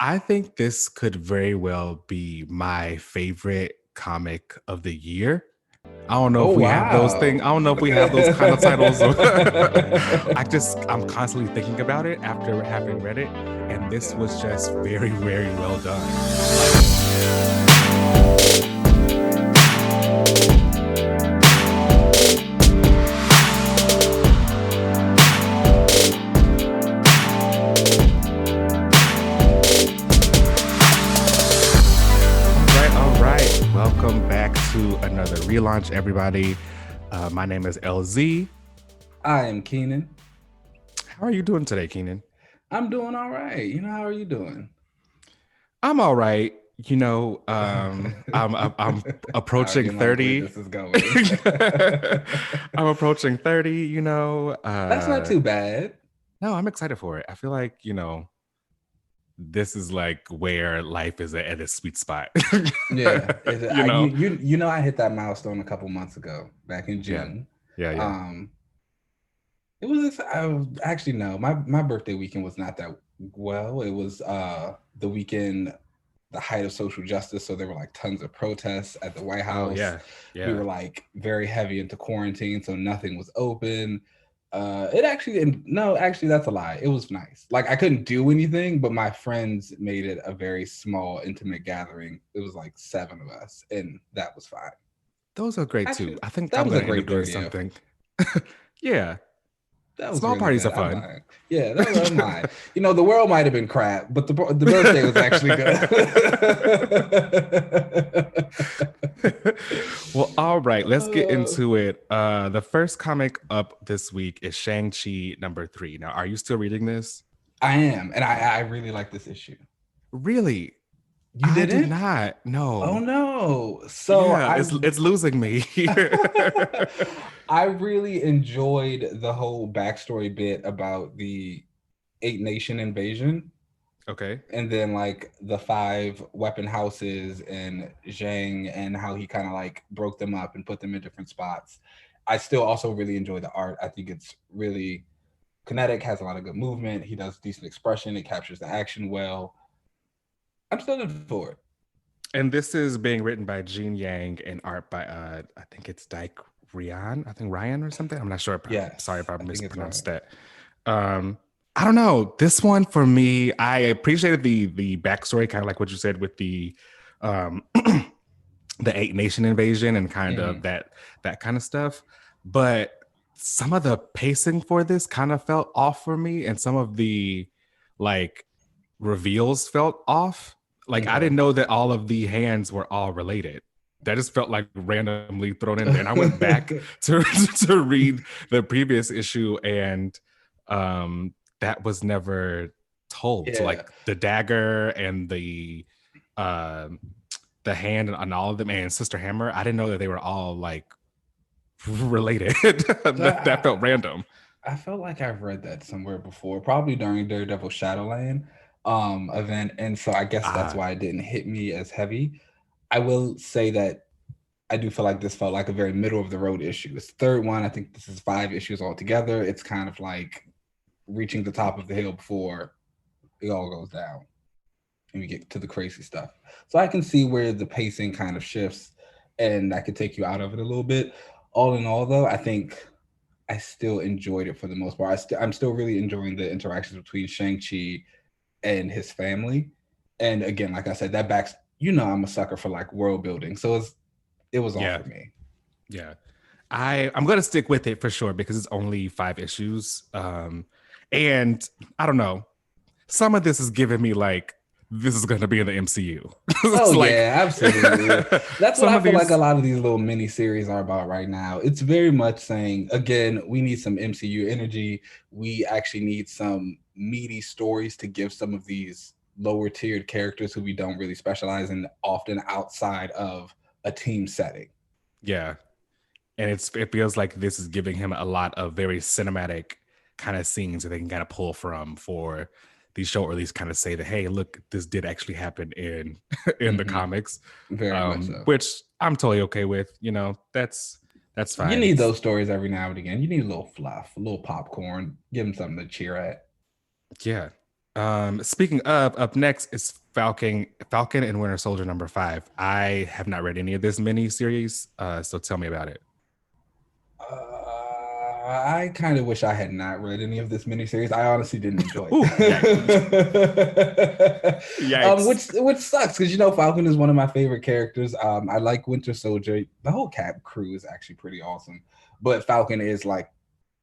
I think this could very well be my favorite comic of the year. I don't know Oh if we have those things. wow. I don't know if we have those kind of titles. I'm constantly thinking about it after having read it, and this Yeah. was just very, very well done. All right. Welcome back to another relaunch, everybody. My name is LZ. I am Keenan. How are you doing today, Keenan? I'm doing all right. How are you doing? I'm all right. I'm I approaching already like where 30. this is going. I'm approaching 30, That's not too bad. No, I'm excited for it. I feel like, this is like where life is at its sweet spot. Yeah. you know? I hit that milestone a couple months ago, back in Yeah. June. Yeah. It was actually no, my birthday weekend was not that well. It was the weekend, the height of social justice. So there were like tons of protests at the White Oh, House. yeah. We Yeah. were like very heavy into quarantine, so nothing was open. Actually, that's a lie. It was nice. Like I couldn't do anything, but my friends made it a very small, intimate gathering. It was like 7 of us, and that was fine. Those are great too. Actually, I think that I'm was a gonna end up great doing 30th. something. Yeah. That was Small really parties are good. I'm fun. lying. Yeah, I'm lying. The world might have been crap, but the birthday was actually good. Well, all right, let's get Uh, into it. The first comic up this week is Shang-Chi #3. Now, are you still reading this? I am, and I really like this issue. Really? You I did didn't? not. Oh No. no. So Yeah, it's losing me. I really enjoyed the whole backstory bit about the 8 nation invasion. Okay. And then like the 5 weapon houses and Zhang and how he kind of like broke them up and put them in different spots. I still also really enjoy the art. I think it's really kinetic, has a lot of good movement. He does decent expression. It captures the action well. I'm still in for it. And this is being written by Gene Yang and art by I think it's Dyke Ryan. I think Ryan or something. I'm not sure. Sorry Yes, if I I think it's right. mispronounced that. I don't know. This one for me, I appreciated the backstory, kind of like what you said with the the 8 nation invasion and kind of that kind of stuff. But some of the pacing for this kind of felt off for me, and some of the like reveals felt off. Like I didn't know that all of the hands were all related. That just felt like randomly thrown in there. And I went back to read the previous issue, and that was never told. Yeah. So like the dagger and the hand and all of them and Sister Hammer, I didn't know that they were all like related. that felt random. I felt like I've read that somewhere before, probably during Daredevil Shadowland event, and so I guess that's why it didn't hit me as heavy. I will say that I do feel like this felt like a very middle of the road issue. It's the third one. I think this is 5 issues altogether. It's kind of like reaching the top of the hill before it all goes down and we get to the crazy stuff. So I can see where the pacing kind of shifts and that could take you out of it a little bit. All in all, though, I think I still enjoyed it for the most part. I'm still really enjoying the interactions between Shang-Chi and his family. And again, like I said, that backs, I'm a sucker for like world building. So it was all for me. Yeah. I'm going to stick with it for sure because it's only 5 issues. And I don't know. Some of this is giving me like, this is going to be in the MCU. Oh, like, yeah, absolutely. That's what I feel like a lot of these little mini series are about right now. It's very much saying, again, we need some MCU energy. We actually need some meaty stories to give some of these lower tiered characters who we don't really specialize in, often outside of a team setting. Yeah. And it feels like this is giving him a lot of very cinematic kind of scenes that they can kind of pull from for these show, or at least kind of say that, hey, look, this did actually happen in the comics. Very much so. Which I'm totally okay with. That's fine. You need those stories every now and again. You need a little fluff, a little popcorn. Give them something to cheer at. Yeah. Speaking of, up next is Falcon and Winter Soldier #5. I have not read any of this mini series, so tell me about it. I kind of wish I had not read any of this miniseries. I honestly didn't enjoy Ooh, it. yikes! Which sucks because Falcon is one of my favorite characters. I like Winter Soldier. The whole Cap crew is actually pretty awesome, but Falcon is like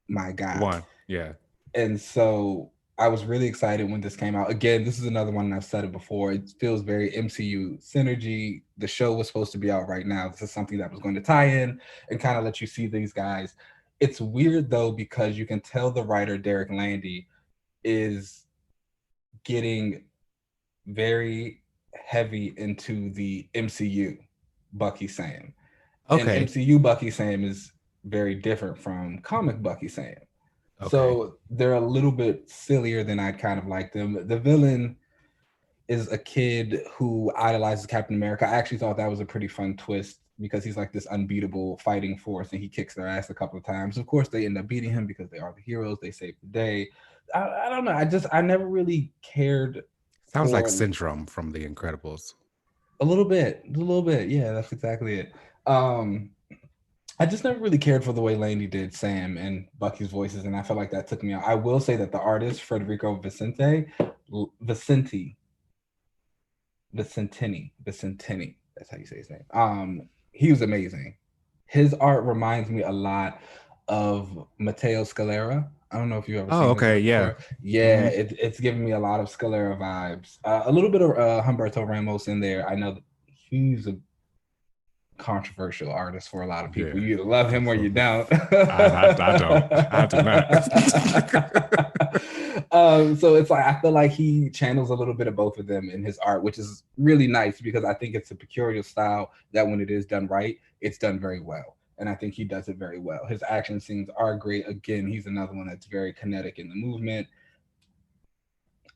my guy. One, yeah. And so I was really excited when this came out. Again, this is another one, and I've said it before. It feels very MCU synergy. The show was supposed to be out right now. This is something that was going to tie in and kind of let you see these guys. It's weird though, because you can tell the writer Derek Landy is getting very heavy into the MCU Bucky Sam. And Okay. MCU Bucky Sam is very different from comic Bucky Sam. Okay. So they're a little bit sillier than I'd kind of like them. The villain is a kid who idolizes Captain America. I actually thought that was a pretty fun twist because he's like this unbeatable fighting force and he kicks their ass a couple of times. Of course, they end up beating him because they are the heroes. They save the day. I don't know. I never really cared. Sounds like Syndrome from The Incredibles. A little bit. Yeah, that's exactly it. I just never really cared for the way Landy did Sam and Bucky's voices, and I felt like that took me out. I will say that the artist Federico Vicentini, that's how you say his name. He was amazing. His art reminds me a lot of Matteo Scalera. I don't know if you've ever seen his work before. Yeah, it's giving me a lot of Scalera vibes. A little bit of Humberto Ramos in there. I know that he's a controversial artist for a lot of people. You either love him or you don't. I don't. I do not. So it's like I feel like he channels a little bit of both of them in his art, which is really nice because I think it's a peculiar style that when it is done right, it's done very well. And I think he does it very well. His action scenes are great. Again, he's another one that's very kinetic in the movement.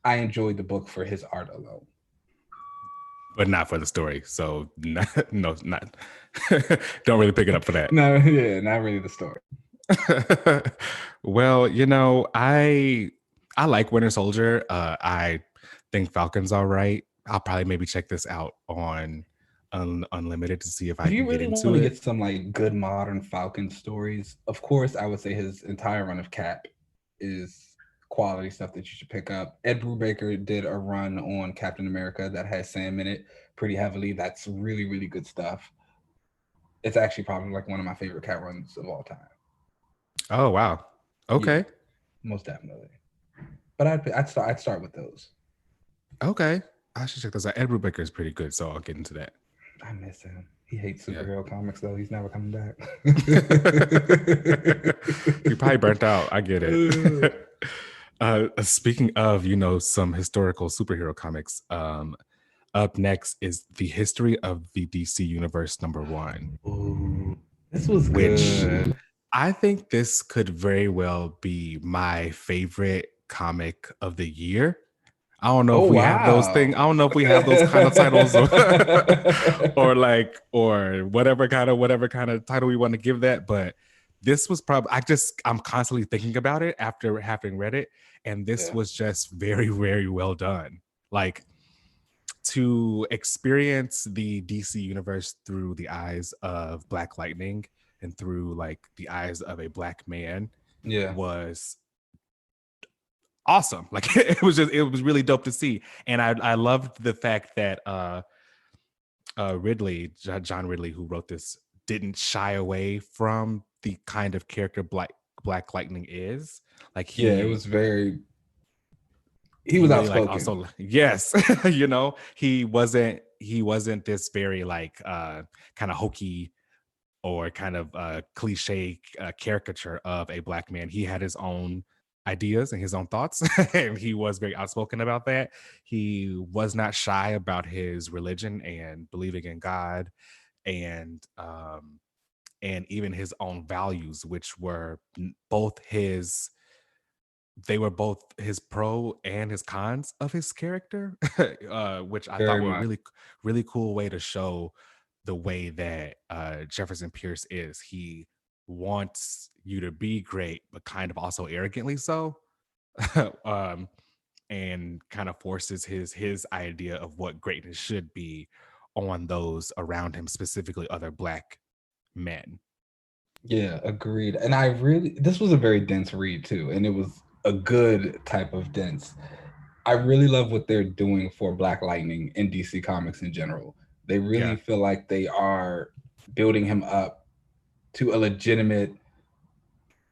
I enjoyed the book for his art alone. But not for the story. So no, not don't really pick it up for that. No, yeah, not really the story. Well, I like Winter Soldier. I think Falcon's all right. I'll probably maybe check this out on Unlimited to see if I can get into it. Want to get some like good modern Falcon stories, of course, I would say his entire run of Cap is quality stuff that you should pick up. Ed Brubaker did a run on Captain America that has Sam in it pretty heavily. That's really, really good stuff. It's actually probably like one of my favorite Cap runs of all time. Oh wow. Okay. Yeah, most definitely. But I'd start with those. Okay. I should check those out. Ed Brubaker is pretty good, so I'll get into that. I miss him. He hates superhero comics though. He's never coming back. He probably burnt out. I get it. Speaking of, some historical superhero comics, up next is The History of the DC Universe #1. Ooh, this was good. I think this could very well be my favorite comic of the year. I don't know if we have those things. I don't know if we have those kind of titles or whatever kind of title we want to give that. But this was probably, I'm constantly thinking about it after having read it. And this was just very, very well done. Like, to experience the DC universe through the eyes of Black Lightning and through like the eyes of a Black man was awesome. Like it was really dope to see. And I loved the fact that John Ridley, who wrote this, didn't shy away from the kind of character Black Lightning is. Like it was very he was really outspoken. Like also, yes, he wasn't this very like kind of hokey or kind of cliche caricature of a Black man. He had his own ideas and his own thoughts, and he was very outspoken about that. He was not shy about his religion and believing in God, and even his own values, which were both his pro and his cons of his character, which I thought were really, really cool way to show the way that Jefferson Pierce is. He wants you to be great, but kind of also arrogantly so. and kind of forces his idea of what greatness should be on those around him, specifically other Black men. Yeah, agreed. And this was a very dense read too, and it was a good type of dense. I really love what they're doing for Black Lightning in DC Comics in general. They really feel like they are building him up to a legitimate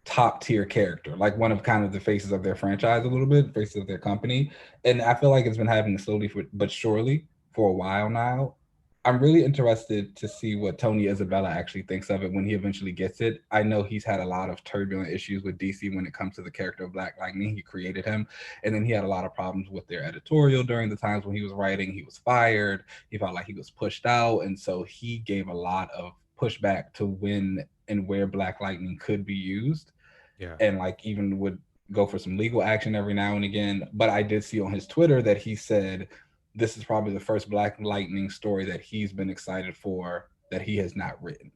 top tier character, like one of kind of the faces of their franchise a little bit, faces of their company. And I feel like it's been happening slowly but surely for a while now. I'm really interested to see what Tony Isabella actually thinks of it when he eventually gets it. I know he's had a lot of turbulent issues with DC when it comes to the character of Black Lightning. He created him, and then he had a lot of problems with their editorial during the times when he was writing. He was fired. He felt like he was pushed out, and so he gave a lot of pushback to when and where Black Lightning could be used. Yeah. And like even would go for some legal action every now and again. But I did see on his Twitter that he said this is probably the first Black Lightning story that he's been excited for that he has not written.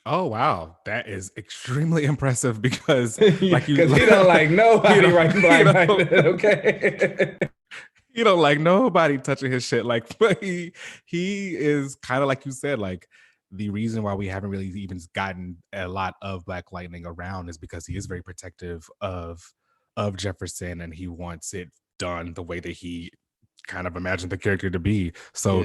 Oh wow, that is extremely impressive because like he don't like nobody writing Black Lightning. Okay. He don't like nobody touching his shit. Like he is kind of like you said, like the reason why we haven't really even gotten a lot of Black Lightning around is because he is very protective of Jefferson, and he wants it done the way that he kind of imagined the character to be. So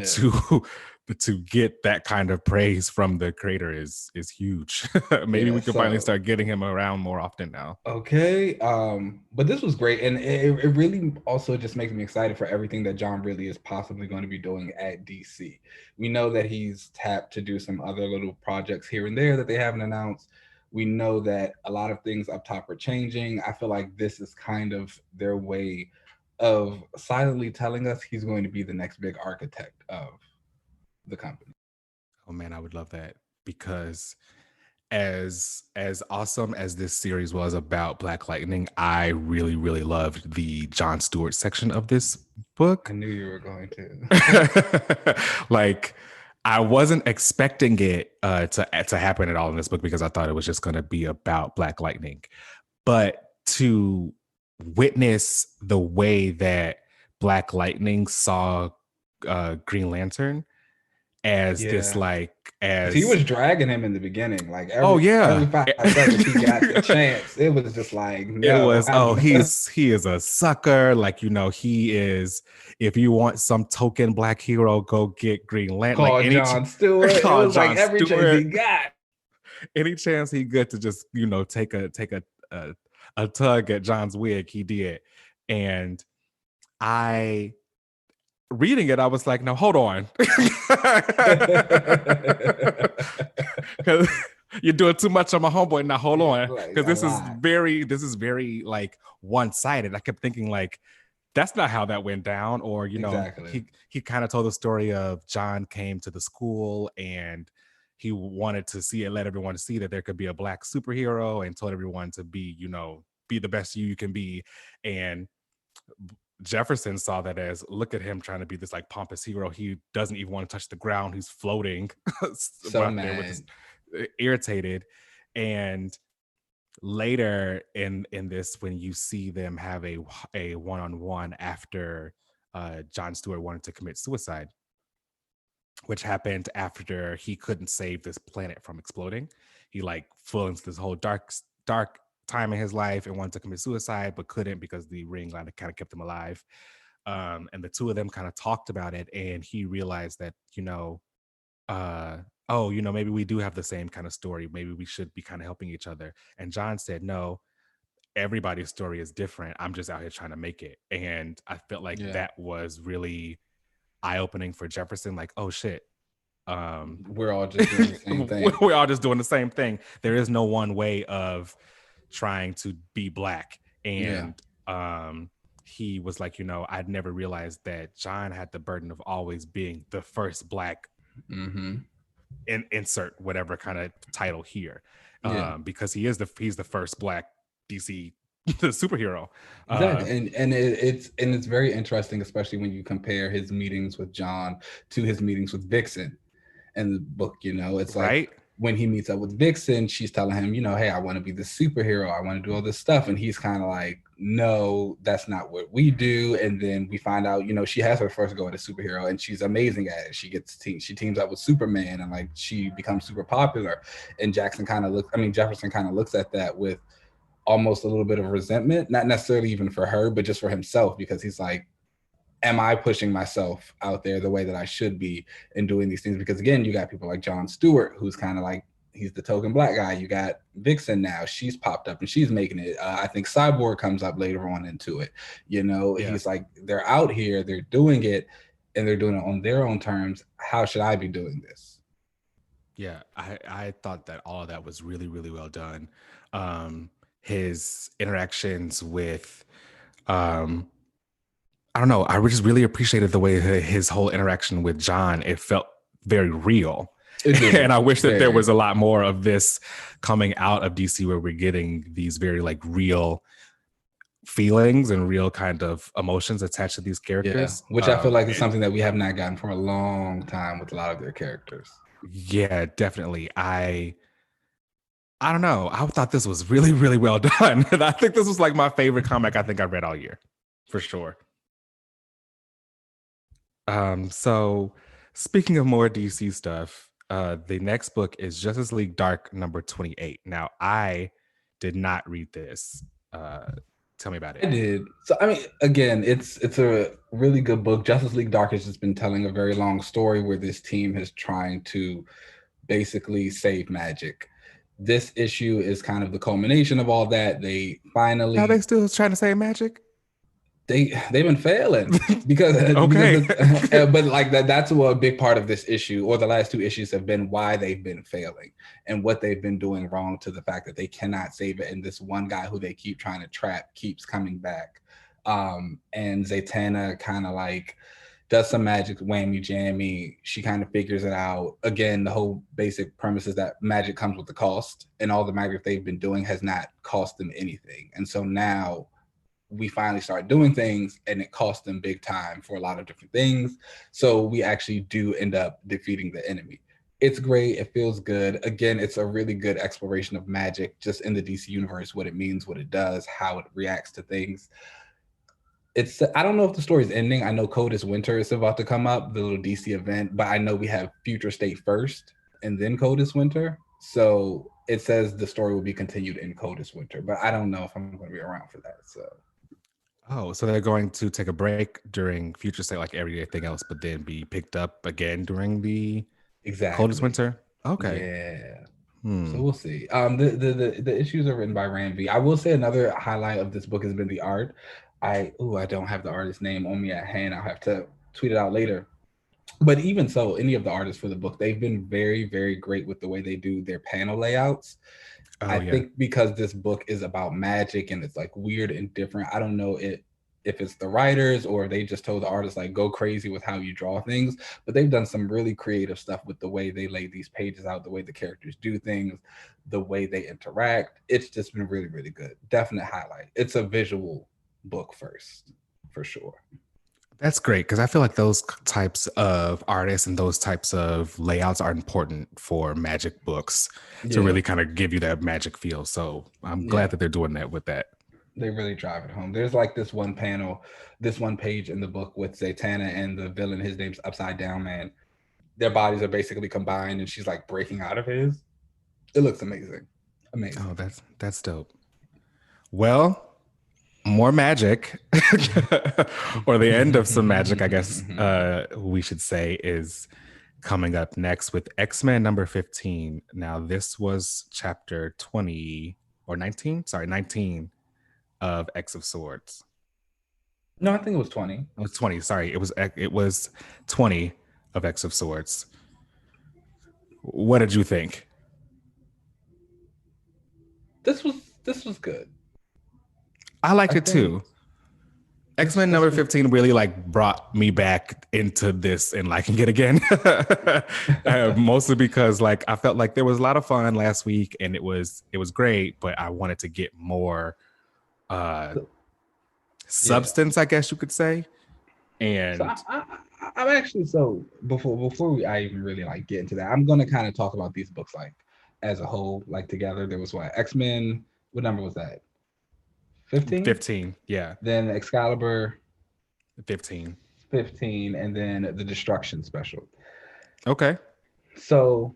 to get that kind of praise from the creator is huge. Maybe we can finally start getting him around more often now. Okay. But this was great, and it really also just makes me excited for everything that John really is possibly going to be doing at DC. We know that he's tapped to do some other little projects here and there that they haven't announced. We know that a lot of things up top are changing. I feel like this is kind of their way of silently telling us he's going to be the next big architect of the company. Oh man, I would love that, because as awesome as this series was about Black Lightning, I really, really loved the Jon Stewart section of this book. I knew you were going to. Like, I wasn't expecting it to happen at all in this book, because I thought it was just going to be about Black Lightning. But to witness the way that Black Lightning saw Green Lantern as this, like, as he was dragging him in the beginning, like every 5 seconds he got the chance, it was just like, no, it was he is a sucker, like, you know, he is, if you want some token Black hero, go get Green Lantern. Call like Jon Stewart. It was like every chance he got, any chance he got to just, you know, take a tug at John's wig, he did. And reading it, I was like, no, hold on. Because you're doing too much on my homeboy. Now hold on. Because this is very like one-sided. I kept thinking, like, that's not how that went down. Or, you know, he kind of told the story of John came to the school and he wanted to let everyone see that there could be a Black superhero, and told everyone to be, you know, be the best you can be. And Jefferson saw that as, look at him trying to be this like pompous hero. He doesn't even want to touch the ground. He's floating. So mad. Irritated. And later in this, when you see them have a one-on-one after Jon Stewart wanted to commit suicide, which happened after he couldn't save this planet from exploding. He like fell into this whole dark time in his life and wanted to commit suicide, but couldn't because the ring kind of kept him alive. And the two of them kind of talked about it, and he realized that, you know, maybe we do have the same kind of story. Maybe we should be kind of helping each other. And John said, no, everybody's story is different. I'm just out here trying to make it. And I felt like that was really eye-opening for Jefferson. Like, oh shit, we're all just doing the same thing. We're all just doing the same thing. There is no one way of trying to be Black. And he was like, you know, I'd never realized that John had the burden of always being the first Black, insert whatever kind of title here, because he's the first Black DC superhero. Exactly. And it's very interesting, especially when you compare his meetings with John to his meetings with Vixen in the book. You know, it's like, when he meets up with Vixen, she's telling him, hey, I want to be the superhero. I want to do all this stuff. And he's kind of like, no, that's not what we do. And then we find out, she has her first go at a superhero and she's amazing at it. She teams up with Superman and like she becomes super popular. And Jefferson kind of looks at that with almost a little bit of resentment, not necessarily even for her, but just for himself, because he's like, am I pushing myself out there the way that I should be in doing these things? Because again, you got people like Jon Stewart, who's kind of like, he's the token black guy. You got Vixen now. She's popped up and she's making it. I think Cyborg comes up later on into it. He's like, they're out here, they're doing it, and they're doing it on their own terms. How should I be doing this? Yeah, I thought that all of that was really, really well done. His interactions with I don't know. I just really appreciated the way his whole interaction with John, it felt very real. And I wish that there was a lot more of this coming out of DC, where we're getting these very like real feelings and real kind of emotions attached to these characters. Yeah, which I feel like is something that we have not gotten for a long time with a lot of their characters. Yeah, definitely. I don't know. I thought this was really, really well done. And I think this was like my favorite comic I think I read all year, for sure. So speaking of more DC stuff, the next book is Justice League Dark number 28. Now, I did not read this. Tell me about it. I did. So, I mean, again, it's a really good book. Justice League Dark has just been telling a very long story where this team is trying to basically save magic. This issue is kind of the culmination of all that. They finally... Are they still trying to save magic? They've been failing because but like that's what a big part of this issue, or the last two issues, have been why they've been failing and what they've been doing wrong, to the fact that they cannot save it. And this one guy who they keep trying to trap keeps coming back. And Zatanna kind of like does some magic whammy jammy. She kind of figures it out. Again, the whole basic premise is that magic comes with the cost, and all the magic they've been doing has not cost them anything. And so now we finally start doing things and it costs them big time for a lot of different things. So we actually do end up defeating the enemy. It's great. It feels good. Again, it's a really good exploration of magic just in the DC universe, what it means, what it does, how it reacts to things. I don't know if the story's ending. I know Codis Winter is about to come up, the little DC event, but I know we have Future State first and then Codis Winter. So it says the story will be continued in Codis Winter, but I don't know if I'm going to be around for that. So they're going to take a break during Future State like everything else, but then be picked up again during the Codis Winter? Okay. Yeah. So we'll see. The issues are written by Ram V. I will say another highlight of this book has been the art. I don't have the artist's name on me at hand. I'll have to tweet it out later. But even so, any of the artists for the book, they've been very, very great with the way they do their panel layouts. I think because this book is about magic and it's like weird and different. I don't know if it's the writers or they just told the artists like go crazy with how you draw things, but they've done some really creative stuff with the way they lay these pages out, the way the characters do things, the way they interact. It's just been really, really good. Definite highlight. It's a visual book first, for sure. That's great, because I feel like those types of artists and those types of layouts are important for magic books to really kind of give you that magic feel. So I'm glad that they're doing that with that. They really drive it home. There's like this one page in the book with Zatanna and the villain, his name's Upside Down Man. Their bodies are basically combined and she's like breaking out of his. It looks amazing. Amazing. Oh, that's dope. Well, more magic or the end of some magic, I guess we should say, is coming up next with X-Men number 15. Now, this was chapter 20 or 19? Sorry, 19 of X of Swords. No, I think it was 20. It was 20. Sorry, it was 20 of X of Swords. What did you think? This was good. I liked it too. X-Men number 15 really like brought me back into this and liking it again. Mostly because like I felt like there was a lot of fun last week and it was great, but I wanted to get more substance, I guess you could say. And so I'm actually, so before I even really like get into that, I'm gonna kind of talk about these books like as a whole, like together. There was what, X-Men, what number was that? 15? 15, yeah. Then Excalibur 15. 15, and then the Destruction special. Okay. So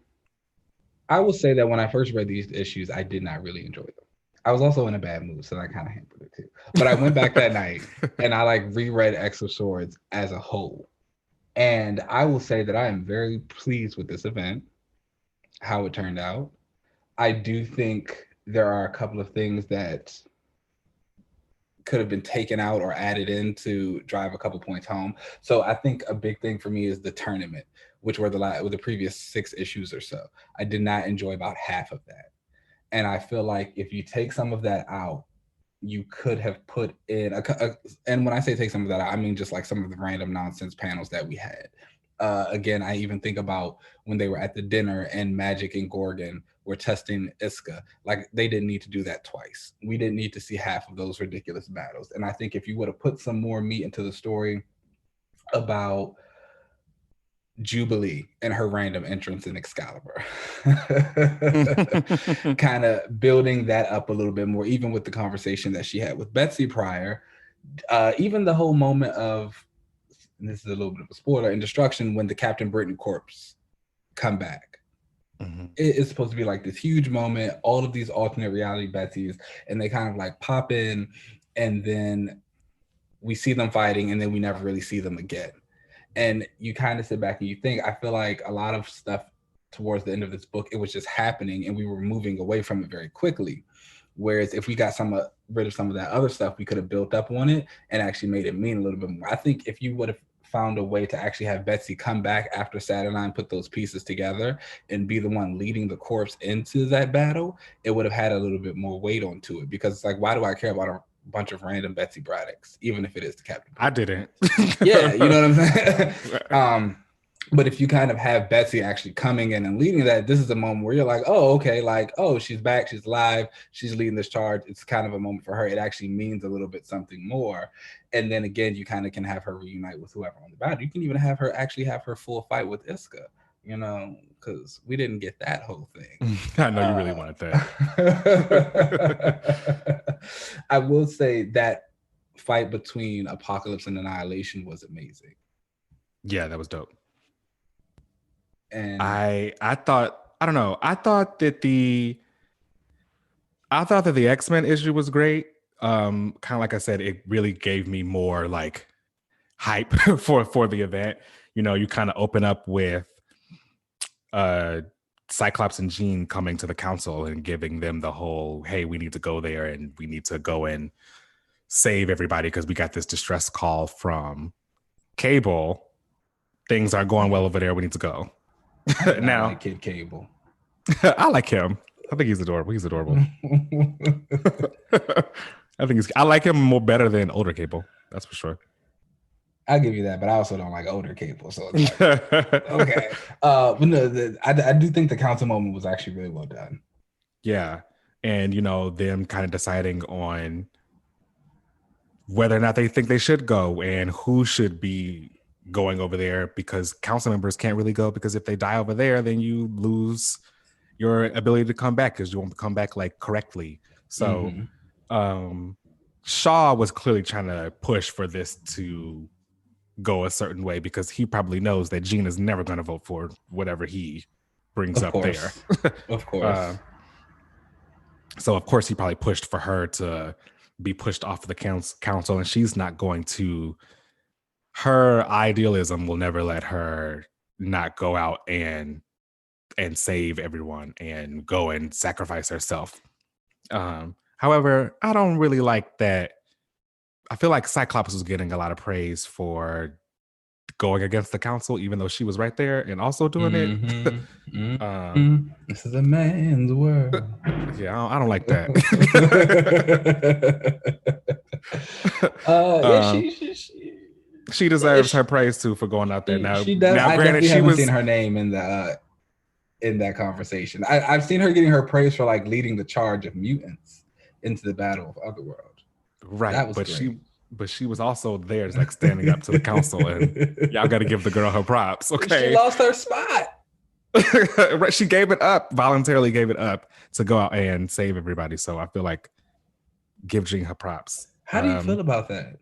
I will say that when I first read these issues, I did not really enjoy them. I was also in a bad mood, so that kind of hampered it too. But I went back that night and I like reread X of Swords as a whole. And I will say that I am very pleased with this event, how it turned out. I do think there are a couple of things that could have been taken out or added in to drive a couple points home. So I think a big thing for me is the tournament, which were the previous 6 issues or so. I did not enjoy about half of that. And I feel like if you take some of that out, you could have put in and when I say take some of that out, I mean just like some of the random nonsense panels that we had. Again, I even think about when they were at the dinner and Magic and Gorgon were testing Iska. Like, they didn't need to do that twice. We didn't need to see half of those ridiculous battles. And I think if you would have put some more meat into the story about Jubilee and her random entrance in Excalibur, kind of building that up a little bit more, even with the conversation that she had with Betsy prior, even the whole moment of, and this is a little bit of a spoiler, in Destruction, when the Captain Britain corpse come back. It's supposed to be like this huge moment, all of these alternate reality Betsys, and they kind of like pop in, and then we see them fighting, and then we never really see them again. And you kind of sit back and you think, I feel like a lot of stuff towards the end of this book, it was just happening and we were moving away from it very quickly. Whereas if we got rid of some of that other stuff, we could have built up on it and actually made it mean a little bit more. I think if you would have found a way to actually have Betsy come back after Saturnine put those pieces together and be the one leading the corpse into that battle, it would have had a little bit more weight onto it, because it's like, why do I care about a bunch of random Betsy Braddocks, even if it is the Captain? I didn't. Yeah, you know what I'm saying? But if you kind of have Betsy actually coming in and leading that, this is a moment where you're like, oh, okay, like, oh, she's back, she's alive, she's leading this charge. It's kind of a moment for her. It actually means a little bit something more. And then again, you kind of can have her reunite with whoever on the battle. You can even have her actually have her full fight with Iska, you know, because we didn't get that whole thing. I know you really wanted that. I will say that fight between Apocalypse and Annihilation was amazing. Yeah, that was dope. And I thought that the X-Men issue was great. Kind of like I said, it really gave me more like hype for the event. You know, you kind of open up with Cyclops and Jean coming to the council and giving them the whole, hey, we need to go there and we need to go and save everybody because we got this distress call from Cable. Things aren't going well over there. We need to go. Now, like Kid Cable. I like him. I think he's adorable. I like him more better than older Cable. That's for sure. I'll give you that, but I also don't like older Cable. So it's like, okay. But no, I do think the council moment was actually really well done. Yeah. And, you know, them kind of deciding on whether or not they think they should go and who should be going over there, because council members can't really go, because if they die over there, then you lose your ability to come back because you won't come back like correctly. So Shaw was clearly trying to push for this to go a certain way because he probably knows that Jean is never going to vote for whatever he brings up there. Of course. So of course he probably pushed for her to be pushed off the council, and she's not going to. Her idealism will never let her not go out and save everyone and go and sacrifice herself. However, I don't really like that. I feel like Cyclops was getting a lot of praise for going against the council, even though she was right there and also doing it. This is a man's world. Yeah, I don't like that. She deserves her praise too for going out there. Now she does. Now, I granted, definitely haven't seen her name in that conversation. I've seen her getting her praise for like leading the charge of mutants into the Battle of Otherworld. Right, that was great. She was also there, like standing up to the council, and y'all got to give the girl her props. Okay, she lost her spot. She gave it up, voluntarily gave it up to go out and save everybody. So I feel like give Jean her props. How do you feel about that?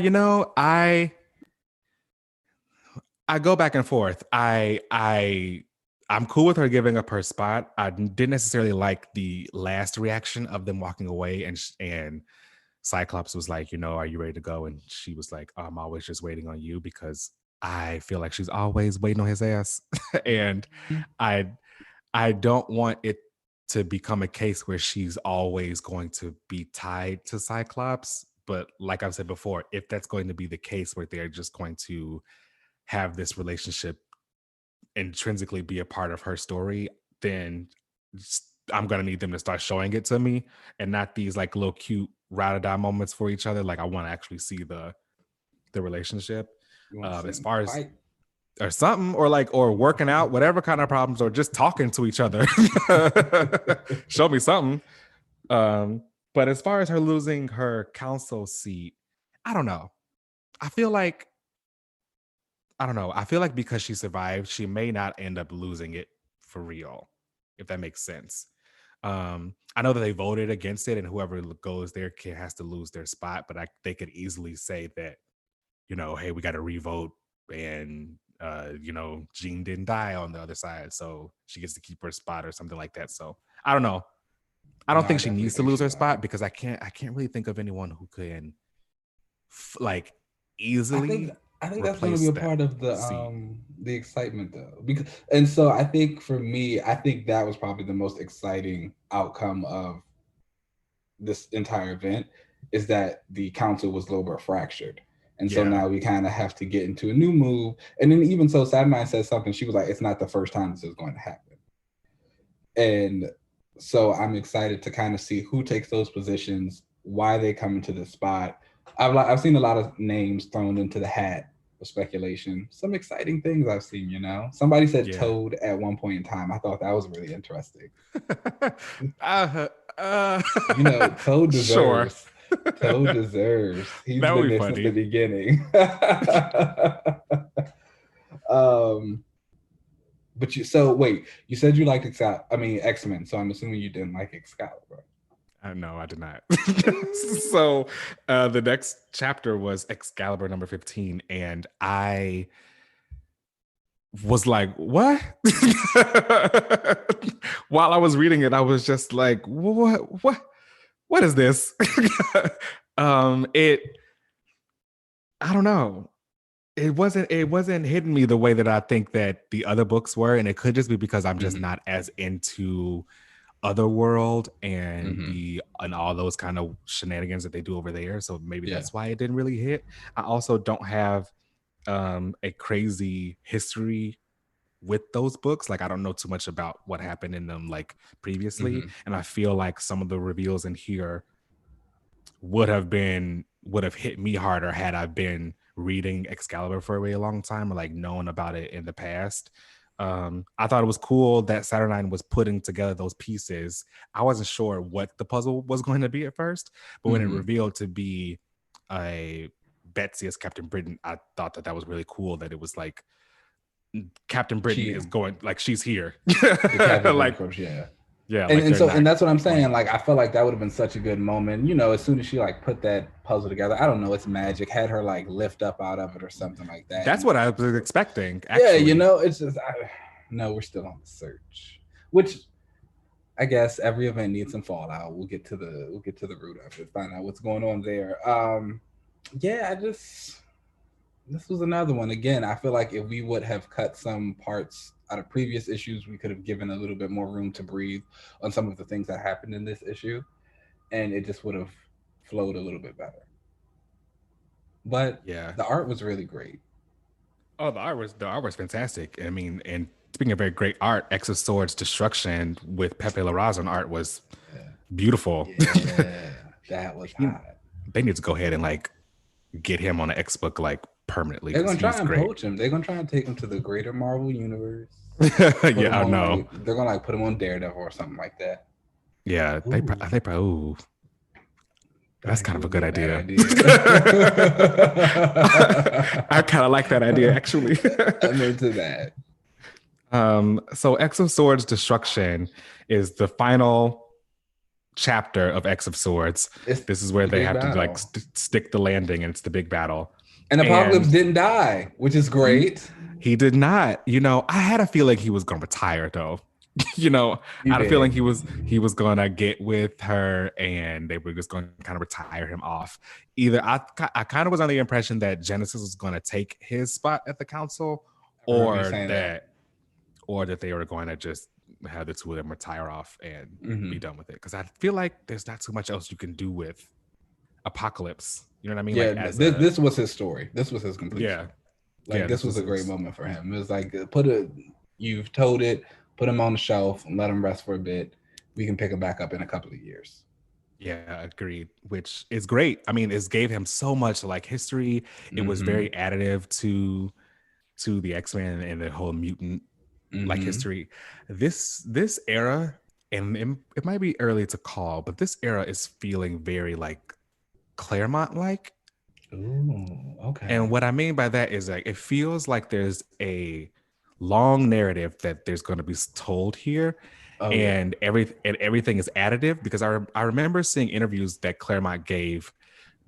You know, I go back and forth. I'm cool with her giving up her spot. I didn't necessarily like the last reaction of them walking away, and Cyclops was like, you know, are you ready to go? And she was like, I'm always just waiting on you, because I feel like she's always waiting on his ass. And I don't want it to become a case where she's always going to be tied to Cyclops. But like I've said before, if that's going to be the case where they're just going to have this relationship intrinsically be a part of her story, then I'm going to need them to start showing it to me, and not these like little cute ride or die moments for each other. Like I want to actually see the relationship as far as fight or something, or working out, whatever kind of problems, or just talking to each other. Show me something. But as far as her losing her council seat, I don't know. I feel like because she survived, she may not end up losing it for real, if that makes sense. I know that they voted against it, and whoever goes there has to lose their spot, but they could easily say that, you know, hey, we got to revote, and you know, Jean didn't die on the other side, so she gets to keep her spot or something like that. So I don't know. I don't think she needs to lose her spot, because I can't really think of anyone who can like easily. I think that's going to be a part of the excitement, though, and so I think for me, I think that was probably the most exciting outcome of this entire event, is that the council was a little bit fractured. And so now we kind of have to get into a new move. And then even so, Saturnine says something. She was like, it's not the first time this is going to happen. And so I'm excited to kind of see who takes those positions, why they come into this spot. I've seen a lot of names thrown into the hat for speculation. Some exciting things I've seen, you know. Somebody said Toad at one point in time. I thought that was really interesting. You know, Toad deserves. Sure. Toad deserves. He's been there since the beginning. But you said you liked X-Men, so I'm assuming you didn't like Excalibur. No, I did not. So the next chapter was Excalibur number 15, and I was like, what? While I was reading it, I was just like, what is this? I don't know. It wasn't hitting me the way that I think that the other books were, and it could just be because I'm just not as into Otherworld and and all those kind of shenanigans that they do over there. So maybe that's why it didn't really hit. I also don't have a crazy history with those books. Like I don't know too much about what happened in them like previously, and I feel like some of the reveals in here would have hit me harder had I been reading Excalibur for a really long time, or like known about it in the past. I thought it was cool that Saturnine was putting together those pieces. I wasn't sure what the puzzle was going to be at first, but when it revealed to be a Betsy as Captain Britain, I thought that was really cool. That it was like Captain Britain is going, like she's here. Like, yeah, and that's what I'm saying. Like, I felt like that would have been such a good moment. You know, as soon as she like put that puzzle together, I don't know, it's magic. Had her like lift up out of it or something like that. That's what I was expecting. Actually. Yeah, you know, it's just no, we're still on the search. Which I guess every event needs some fallout. We'll get to the root of it, find out what's going on there. This was another one. Again, I feel like if we would have cut some parts out of previous issues, we could have given a little bit more room to breathe on some of the things that happened in this issue, and it just would have flowed a little bit better. But the art was really great. Oh, the art was fantastic. I mean, and speaking of very great art, X of Swords Destruction with Pepe Larraz on art was beautiful. Yeah, that was hot. They need to go ahead and like get him on an X book like permanently. They're gonna try and poach him. They're gonna try and take him to the greater Marvel universe. I know. They're gonna like put him on Daredevil or something like that. Yeah, they probably. That's kind of a good idea. I kind of like that idea, actually. I'm into that. So X of Swords Destruction is the final chapter of X of Swords. It's This is where the they big have to like battle. stick the landing, and it's the big battle. And Apocalypse And didn't die, which is great. he did not. I had a feeling he was going to retire though. I You had a feeling did. he was going to get with her, and they were just going to kind of retire him off. Either I kind of was under the impression that Genesis was going to take his spot at the council, I remember you or saying that. that they were going to just have the two of them retire off and be Mhm. done with it. Because I feel like there's not too much else you can do with Apocalypse. You know what I mean? Yeah, Like as this was his story. This was his complete yeah, story. Like this this was was a great his. moment for him. It was like you've told it, put him on the shelf and let him rest for a bit. We can pick him back up in a couple of years. Yeah, agreed. Which is great. I mean, it gave him so much like history. It was very Mm-hmm. additive to the X-Men and the whole mutant like Mm-hmm. history. This era, and it might be early to call, but this era is feeling very like Claremont like. Ooh, And okay. what I mean by that is like it feels like there's a long narrative that there's going to be told here, Oh yeah. and everything is additive because I remember seeing interviews that Claremont gave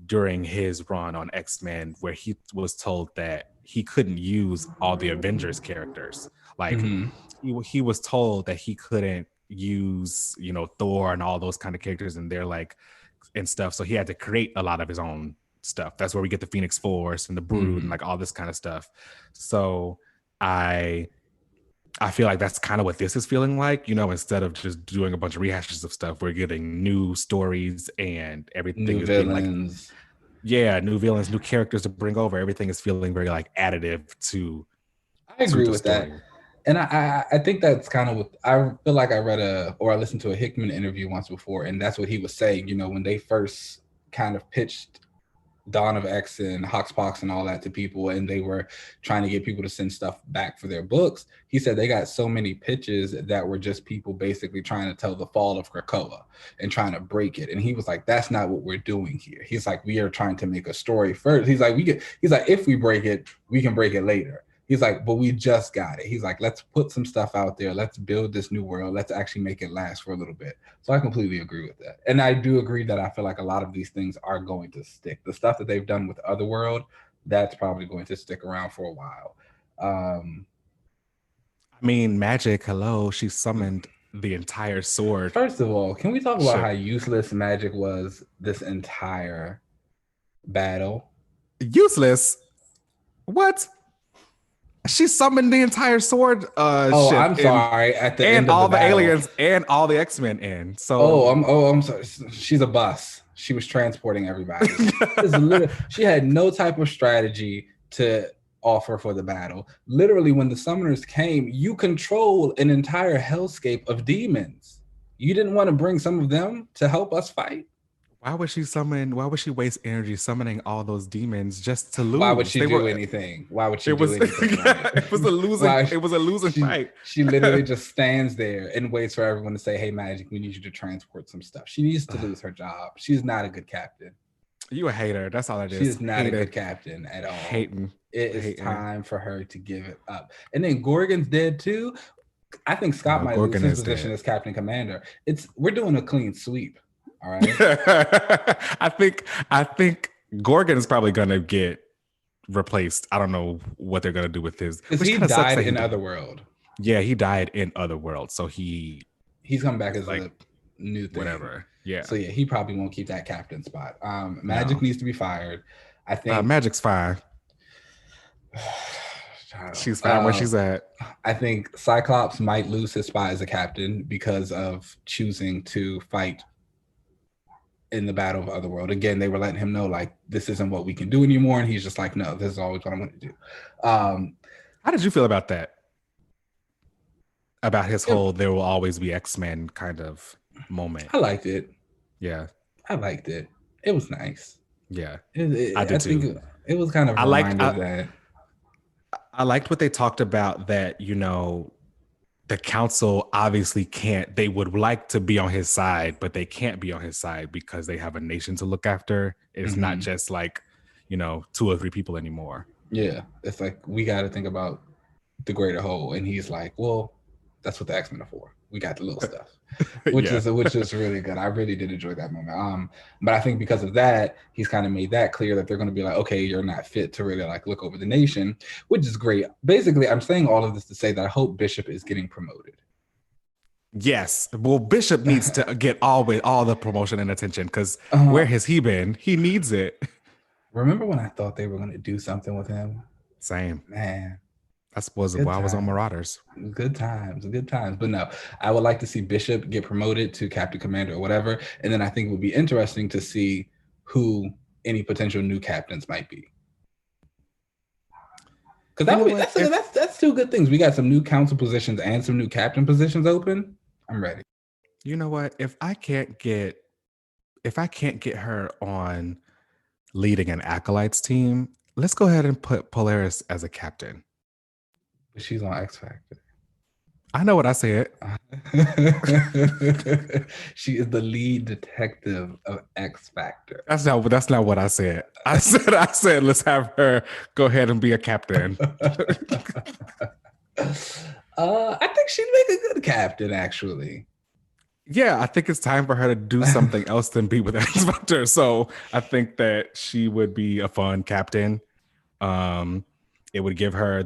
during his run on X-Men where he was told that he couldn't use all the Avengers characters. Like Mm-hmm. he was told that he couldn't use, Thor and all those kind of characters and they're like and stuff. So he had to create a lot of his own stuff. That's where we get the Phoenix Force and the Brood and Mm-hmm. like all this kind of stuff. So I I feel like that's kind of what this is feeling like, instead of just doing a bunch of rehashes of stuff, we're getting new stories and everything New is being like, villains. yeah, new villains, new characters to bring over. Everything is feeling very like additive I to agree the with that. story. And I think that's kind of what I feel like I read or I listened to a Hickman interview once before, and that's what he was saying. When they first kind of pitched Dawn of X and Hoxpox and all that to people, and they were trying to get people to send stuff back for their books. He said they got so many pitches that were just people basically trying to tell the fall of Krakoa and trying to break it. And he was like, "That's not what we're doing here." He's like, "We are trying to make a story first." He's like, He's like, "If we break it, we can break it later." He's like, "But we just got it." He's like, "Let's put some stuff out there. Let's build this new world. Let's actually make it last for a little bit." So I completely agree with that. And I do agree that I feel like a lot of these things are going to stick. The stuff that they've done with Otherworld, that's probably going to stick around for a while. I mean, Magic, hello, she summoned the entire sword. First of all, can we talk about how Shit. useless Magic was this entire battle? Useless. What? She summoned the entire sword Oh, ship I'm in sorry. At the and end of the all the battle. aliens and all the X-Men in. So I'm sorry. She's a bus. She was transporting everybody. She had no type of strategy to offer for the battle. Literally, when the summoners came, you control an entire hellscape of demons. You didn't want to bring some of them to help us fight. why would she waste energy summoning all those demons just to Why would lose? she do anything? Why would she It do was anything, right? it was a losing Why it was a losing fight. she literally just stands there and waits for everyone to say, "Hey, Magic, we need you to transport some stuff." She needs to lose her job. She's not a good captain. You a hater. That's all it She is. is not a good captain at all. Hating. It is Hating. time for her to give it up. And then Gorgon's dead too. I think Scott might Gorgon lose his is position dead. as Captain Commander. We're doing a clean sweep. All right. I think Gorgon is probably gonna get replaced. I don't know what they're gonna do with his. Because Which he kind of sucks died that in Otherworld. Yeah, he died in Otherworld, so he's come back as like a new thing. Whatever. Yeah. So yeah, he probably won't keep that captain spot. Magic needs to be fired. I think Magic's fine. She's fine where she's at. I think Cyclops might lose his spot as a captain because of choosing to fight in the Battle of Otherworld. Again, they were letting him know like this isn't what we can do anymore, and he's just like, no, this is always what I'm going to do. How did you feel about that? About his whole "there will always be X-Men" kind of moment. I liked it. Yeah, I liked it. It was nice. Yeah, I did too. Think it was kind of a reminder that I liked what they talked about, that the council obviously can't. They would like to be on his side, but they can't be on his side because they have a nation to look after. It's not just like 2 or 3 people anymore. Yeah, it's like we got to think about the greater whole, and he's like, well, that's what the X-Men are for. We got the little stuff, Yeah. which is really good. I really did enjoy that moment. But I think because of that, he's kind of made that clear that they're going to be like, okay, you're not fit to really like look over the nation, which is great. Basically, I'm saying all of this to say that I hope Bishop is getting promoted. Yes. Well, Bishop needs to get all the promotion and attention because where uh, has he been? He needs it. Remember when I thought they were going to do something with him? Same. Man, That was good why I was on times. Marauders. Good times, good times. But no, I would like to see Bishop get promoted to Captain Commander or whatever. And then I think it would be interesting to see who any potential new captains might be. Because that's two good things. We got some new council positions and some new captain positions open. I'm ready. You know what? If I can't get her on leading an Acolytes team, let's go ahead and put Polaris as a captain. But she's on X Factor. I know what I said. She is the lead detective of X Factor. That's not what I said. I said let's have her go ahead and be a captain. I think she'd make a good captain, actually. Yeah, I think it's time for her to do something else than be with X Factor. So I think that she would be a fun captain. It would give her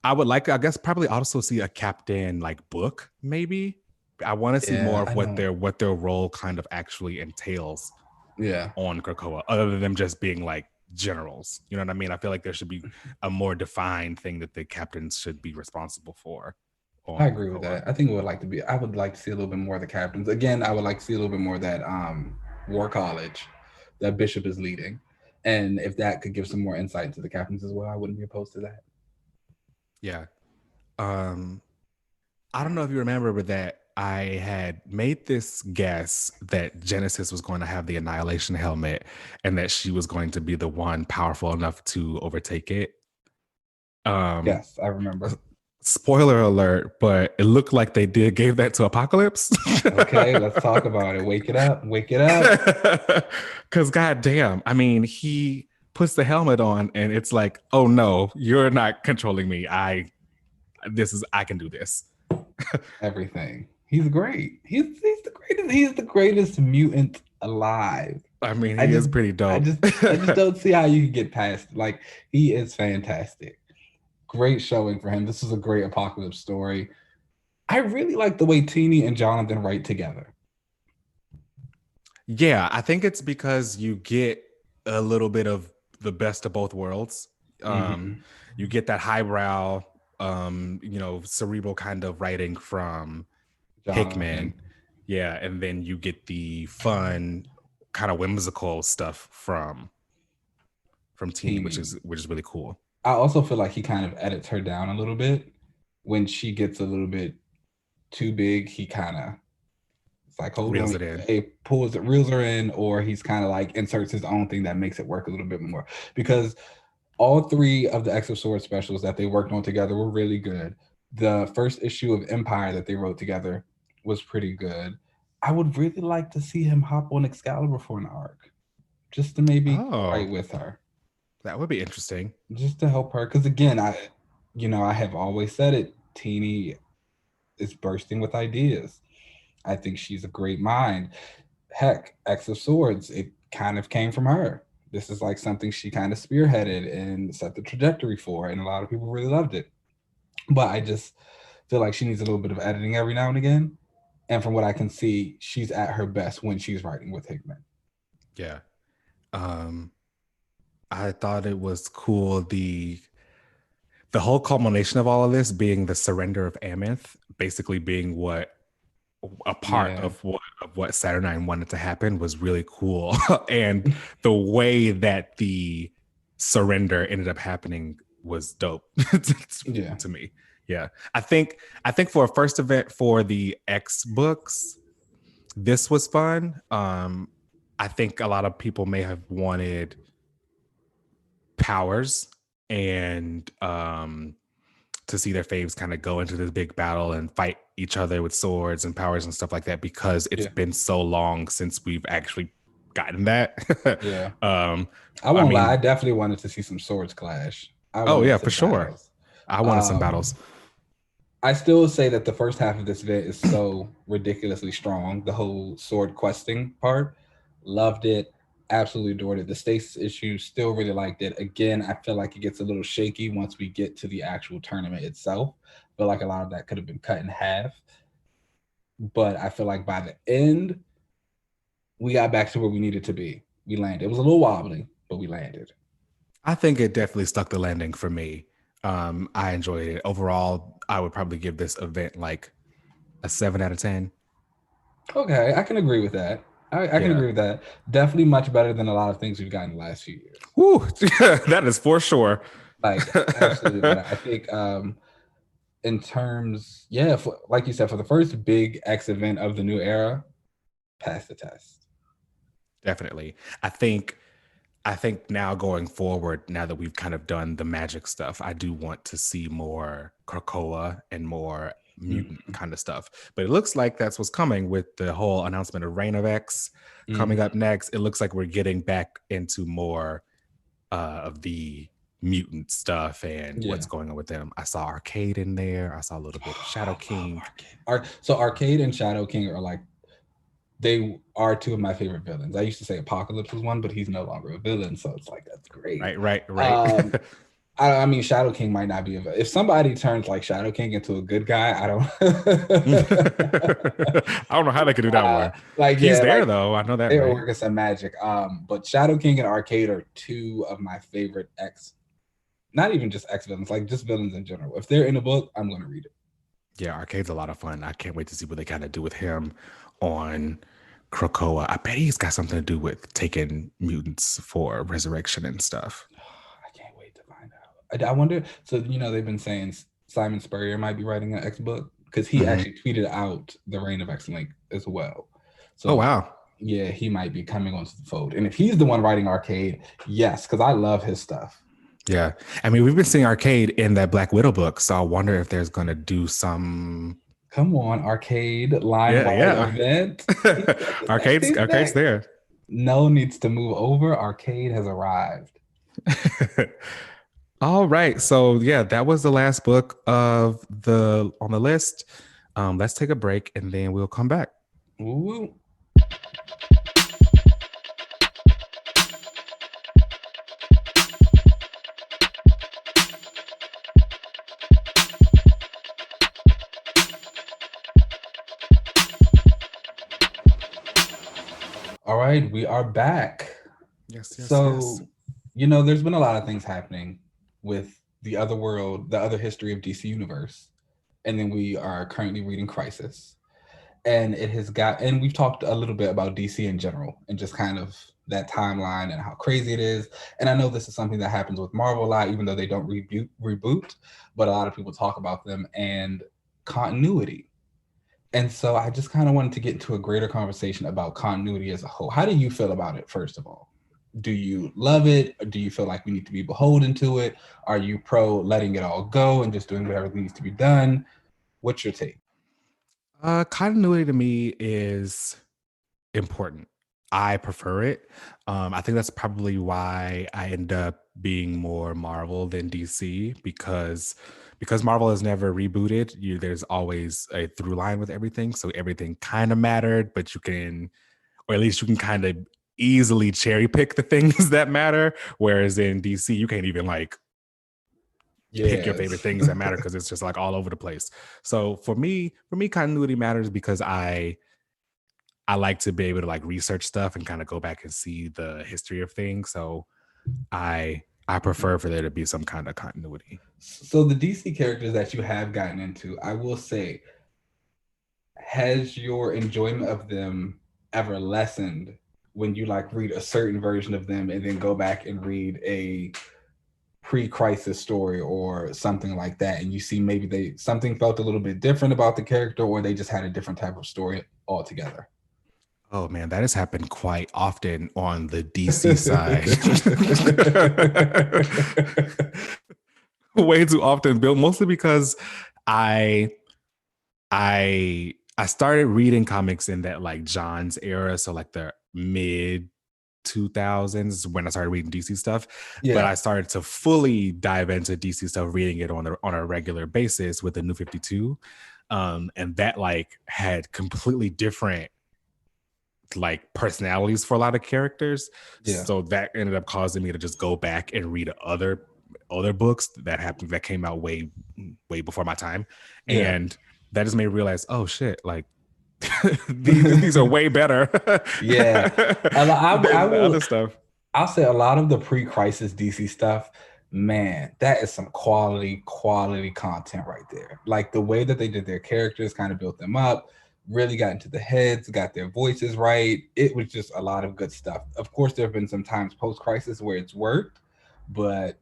I guess probably also see a captain like book, maybe. I want to see more of what their role kind of actually entails. Yeah. On Krakoa, other than them just being like generals. You know what I mean? I feel like there should be a more defined thing that the captains should be responsible for. I agree with that. I think I would like to see a little bit more of the captains. Again, I would like to see a little bit more of that War College that Bishop is leading. And if that could give some more insight into the captains as well, I wouldn't be opposed to that. Yeah. I don't know if you remember, but that I had made this guess that Genesis was going to have the Annihilation helmet and that she was going to be the one powerful enough to overtake it. Yes, I remember. Spoiler alert, but it looked like they gave that to Apocalypse. Okay, let's talk about it. Wake it up. Because goddamn, I mean, he puts the helmet on and it's like, oh no, you're not controlling me. I can do this. Everything. He's great. He's the greatest. He's the greatest mutant alive. I mean, he is pretty dope. I just don't see how you can get past. Like, he is fantastic. Great showing for him. This is a great Apocalypse story. I really like the way Teenie and Jonathan write together. Yeah, I think it's because you get a little bit of the best of both worlds. You get that highbrow, cerebral kind of writing from Jonathan. Hickman. Yeah, and then you get the fun, kind of whimsical stuff from Teenie, which is really cool. I also feel like he kind of edits her down a little bit. When she gets a little bit too big, he kind of like reels her in, or he's kind of like inserts his own thing that makes it work a little bit more. Because all three of the X of Swords specials that they worked on together were really good. The first issue of Empire that they wrote together was pretty good. I would really like to see him hop on Excalibur for an arc, just to maybe write with her. That would be interesting. Just to help her, because again, I have always said it. Teenie is bursting with ideas. I think she's a great mind. Heck, X of Swords, it kind of came from her. This is like something she kind of spearheaded and set the trajectory for, and a lot of people really loved it. But I just feel like she needs a little bit of editing every now and again. And from what I can see, she's at her best when she's writing with Hickman. Yeah. I thought it was cool, the whole culmination of all of this being the surrender of Amynth, basically being a part of what Saturnine wanted to happen, was really cool. And the way that the surrender ended up happening was dope to me. Yeah. I think for a first event for the X books, this was fun. I think a lot of people may have wanted powers and to see their faves kind of go into this big battle and fight each other with swords and powers and stuff like that, because it's been so long since we've actually gotten that. I won't lie, I definitely wanted to see some swords clash. For sure. I wanted some battles. I still say that the first half of this event is so ridiculously strong. The whole sword questing part, loved it, absolutely adored it. The stasis issue, still really liked it. Again, I feel like it gets a little shaky once we get to the actual tournament itself. I feel like a lot of that could have been cut in half. But I feel like by the end, we got back to where we needed to be. We landed. It was a little wobbly, but we landed. I think it definitely stuck the landing for me. I enjoyed it. Overall, I would probably give this event like a 7 out of 10. Okay, I can agree with that. I can agree with that. Definitely much better than a lot of things we've gotten in the last few years. Woo, that is for sure. Like, absolutely. I think in terms, yeah, like you said, for the first big X event of the new era, pass the test. Definitely. I think now going forward, now that we've kind of done the magic stuff, I do want to see more Krakoa and more mutant kind of stuff. But it looks like that's what's coming with the whole announcement of Reign of X coming up next. It looks like we're getting back into more of the mutant stuff and what's going on with them. I saw Arcade in there. I saw a little bit of Shadow King. So Arcade and Shadow King are like, they are two of my favorite villains. I used to say Apocalypse was one, but he's no longer a villain, so it's like, that's great. Right. I mean, Shadow King might not be if somebody turns like Shadow King into a good guy, I don't I don't know how they could do that one. Like, he's there like, though. I know that. They were working some magic. But Shadow King and Arcade are two of my favorite not even just X villains, like just villains in general. If they're in a book, I'm gonna read it. Yeah, Arcade's a lot of fun. I can't wait to see what they kind of do with him on Krakoa. I bet he's got something to do with taking mutants for resurrection and stuff. I can't wait to find out. I wonder. So they've been saying Simon Spurrier might be writing an X book because he actually tweeted out the Reign of X link as well. So, oh wow. Yeah, he might be coming onto the fold. And if he's the one writing Arcade, yes, because I love his stuff. Yeah. I mean, we've been seeing Arcade in that Black Widow book, so I wonder if there's going to do some... Come on, Arcade line-wide event. Arcade's there. No needs to move over. Arcade has arrived. All right. So, yeah, that was the last book on the list. Let's take a break, and then we'll come back. Ooh. All right, we are back. Yes. So, there's been a lot of things happening with the other history of DC Universe. And then we are currently reading Crisis. And and we've talked a little bit about DC in general and just kind of that timeline and how crazy it is. And I know this is something that happens with Marvel a lot, even though they don't reboot, but a lot of people talk about them and continuity. And so I just kind of wanted to get into a greater conversation about continuity as a whole. How do you feel about it, first of all? Do you love it? Or do you feel like we need to be beholden to it? Are you pro letting it all go and just doing whatever needs to be done? What's your take? Continuity to me is important. I prefer it. I think that's probably why I end up being more Marvel than DC because Marvel has never rebooted. There's always a through line with everything, so everything kind of mattered, but you can, or at least you can kind of easily cherry pick the things that matter. Whereas in DC, you can't even pick your favorite things that matter because it's just like all over the place. So for me, continuity matters because I like to be able to research stuff and kind of go back and see the history of things. So I prefer for there to be some kind of continuity. So the DC characters that you have gotten into, I will say, has your enjoyment of them ever lessened when you read a certain version of them and then go back and read a pre-crisis story or something like that, and you see maybe something felt a little bit different about the character, or they just had a different type of story altogether? Oh man, that has happened quite often on the DC side. Way too often, Bill, mostly because I started reading comics in that John's era, so the mid 2000s when I started reading DC stuff. Yeah. But I started to fully dive into DC stuff, reading it on a regular basis with the New 52. And that like had completely different like personalities for a lot of characters. Yeah. So that ended up causing me to just go back and read other books that came out way before my time. Yeah. And that just made me realize, oh shit, like these are way better. Yeah. I will, other stuff. I'll say a lot of the pre-crisis DC stuff, man, that is some quality content right there. Like the way that they did their characters, kind of built them up, really got into the heads, got their voices right. It was just a lot of good stuff. Of course, there have been some times post-crisis where it's worked, but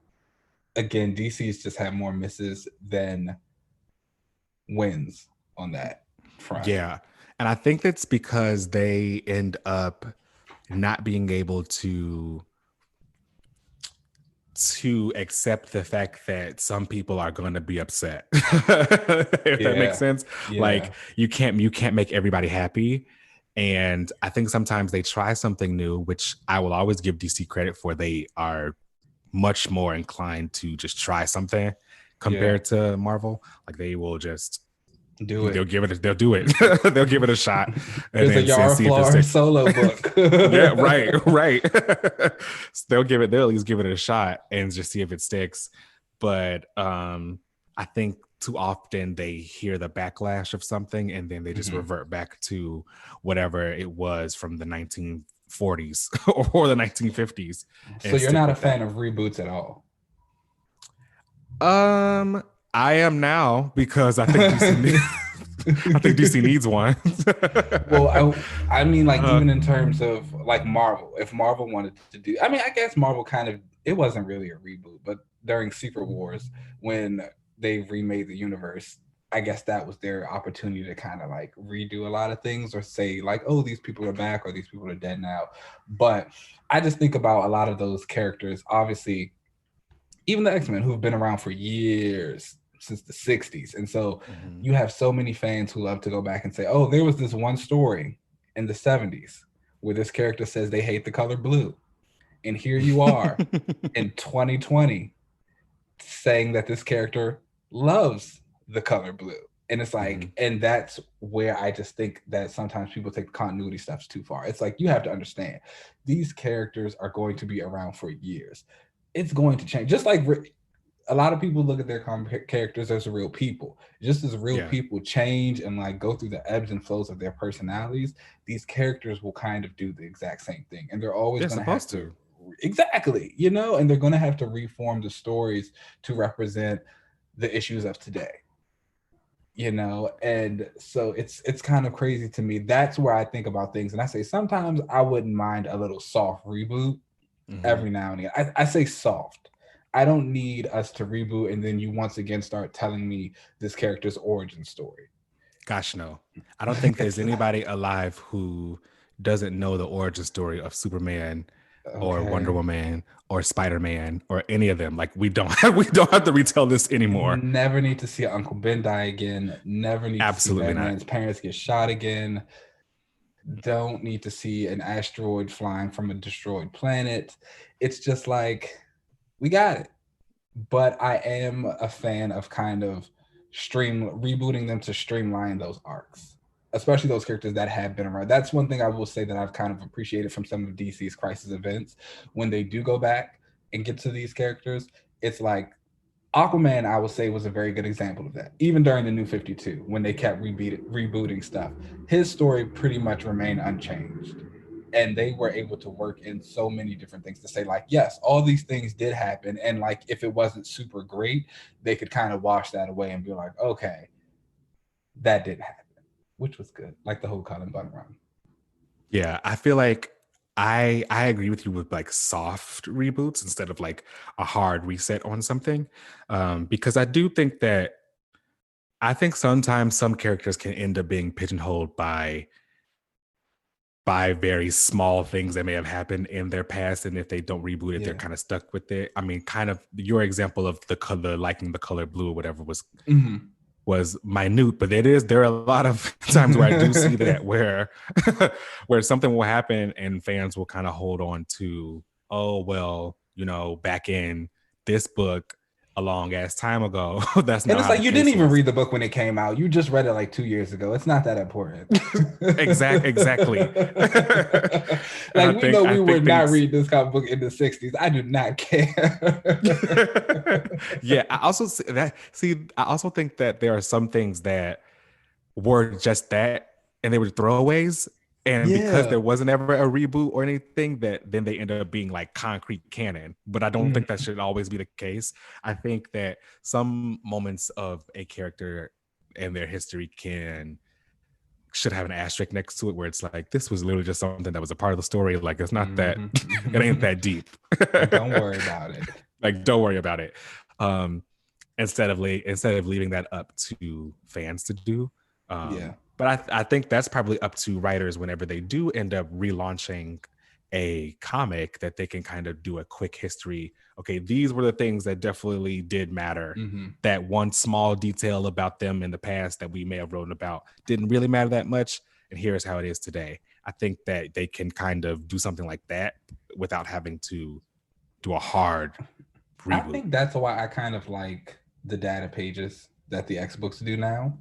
again, DC's just had more misses than wins on that front. Yeah. And I think that's because they end up not being able to accept the fact that some people are going to be upset. If that makes sense. Yeah. Like you can't make everybody happy. And I think sometimes they try something new, which I will always give DC credit for. They are much more inclined to just try something compared to Marvel. Like they will just do it. They'll do it. They'll give it a shot. And then see if it sticks. Solo book. Yeah, right. They'll at least give it a shot and just see if it sticks. But I think too often they hear the backlash of something and then they just revert back to whatever it was from the 1940s or the 1950s. So you're not a fan of reboots at all? I am now because I think DC needs one. Well, I mean, like even in terms of like Marvel, if Marvel wanted to do, I mean, I guess Marvel it wasn't really a reboot, but during Secret Wars, when they remade the universe, I guess that was their opportunity to kind of like redo a lot of things or say like, oh, these people are back or these people are dead now. But I just think about a lot of those characters, obviously, even the X-Men who've been around for years, since the 60s. And so you have so many fans who love to go back and say, oh, there was this one story in the 70s where this character says they hate the color blue. And here you are in 2020 saying that this character loves the color blue. And it's like, and that's where I just think that sometimes people take the continuity steps too far. It's like, you have to understand, these characters are going to be around for years. It's going to change. Just like a lot of people look at their characters as real people. Just as real people change and like go through the ebbs and flows of their personalities, these characters will kind of do the exact same thing. And they're always going to have to. Exactly. You know, and they're going to have to reform the stories to represent the issues of today. You know, and so it's kind of crazy to me. That's where I think about things. And I say sometimes I wouldn't mind a little soft reboot every now and again. I say soft. I don't need us to reboot and then you once again start telling me this character's origin story. Gosh, no. I don't think there's anybody alive who doesn't know the origin story of Superman or Wonder Woman or Spider-Man or any of them. Like we don't have to retell this anymore. Never need to see Uncle Ben die again. Never need to see Batman's parents get shot again. Don't need to see an asteroid flying from a destroyed planet. It's just like, we got it. But I am a fan of kind of rebooting them to streamline those arcs, especially those characters that have been around. That's one thing I will say that I've kind of appreciated from some of DC's crisis events. When they do go back and get to these characters, it's like Aquaman, I would say, was a very good example of that. Even during the New 52, when they kept rebooting stuff, his story pretty much remained unchanged. And they were able to work in so many different things to say, like, yes, all these things did happen. And like, if it wasn't super great, they could kind of wash that away and be like, okay, that didn't happen, which was good. Like the whole Colin Bunn run. Yeah, I feel like I agree with you with like soft reboots instead of like a hard reset on something. Because I do think that sometimes some characters can end up being pigeonholed by very small things that may have happened in their past, and if they don't reboot it, they're kind of stuck with it. I mean, kind of your example of the color, liking the color blue or whatever was was minute, but there are a lot of times where I do see that where where something will happen and fans will kind of hold on to, oh well, back in this book a long ass time ago, that's And not it's how like the you didn't case even was. read the book when it came out. You just read it like 2 years ago. It's not that important. Exactly. And Like we know I we were think not things. reading this comic book in the 60s. I do not care. Yeah, I also think that there are some things that were just that and they were throwaways, and because there Yeah. wasn't ever a reboot or anything, that then they ended up being like concrete canon. But I don't think that Mhm. should always be the case. I think that some moments of a character and their history can should have an asterisk next to it where it's like, this was literally just something that was a part of the story. Like, it's not that Mhm. it ain't Mhm. that deep. Don't worry about it. Like, don't worry about it. um instead of leaving that up to fans to do. Yeah. But I think that's probably up to writers whenever they do end up relaunching a comic, that they can kind of do a quick history. Okay, these were the things that definitely did matter. Mhm. That one small detail about them in the past that we may have written about didn't really matter that much, and here's how it is today. I think that they can kind of do something like that without having to do a hard I reboot. think that's why I kind of like the data pages that the X books do now.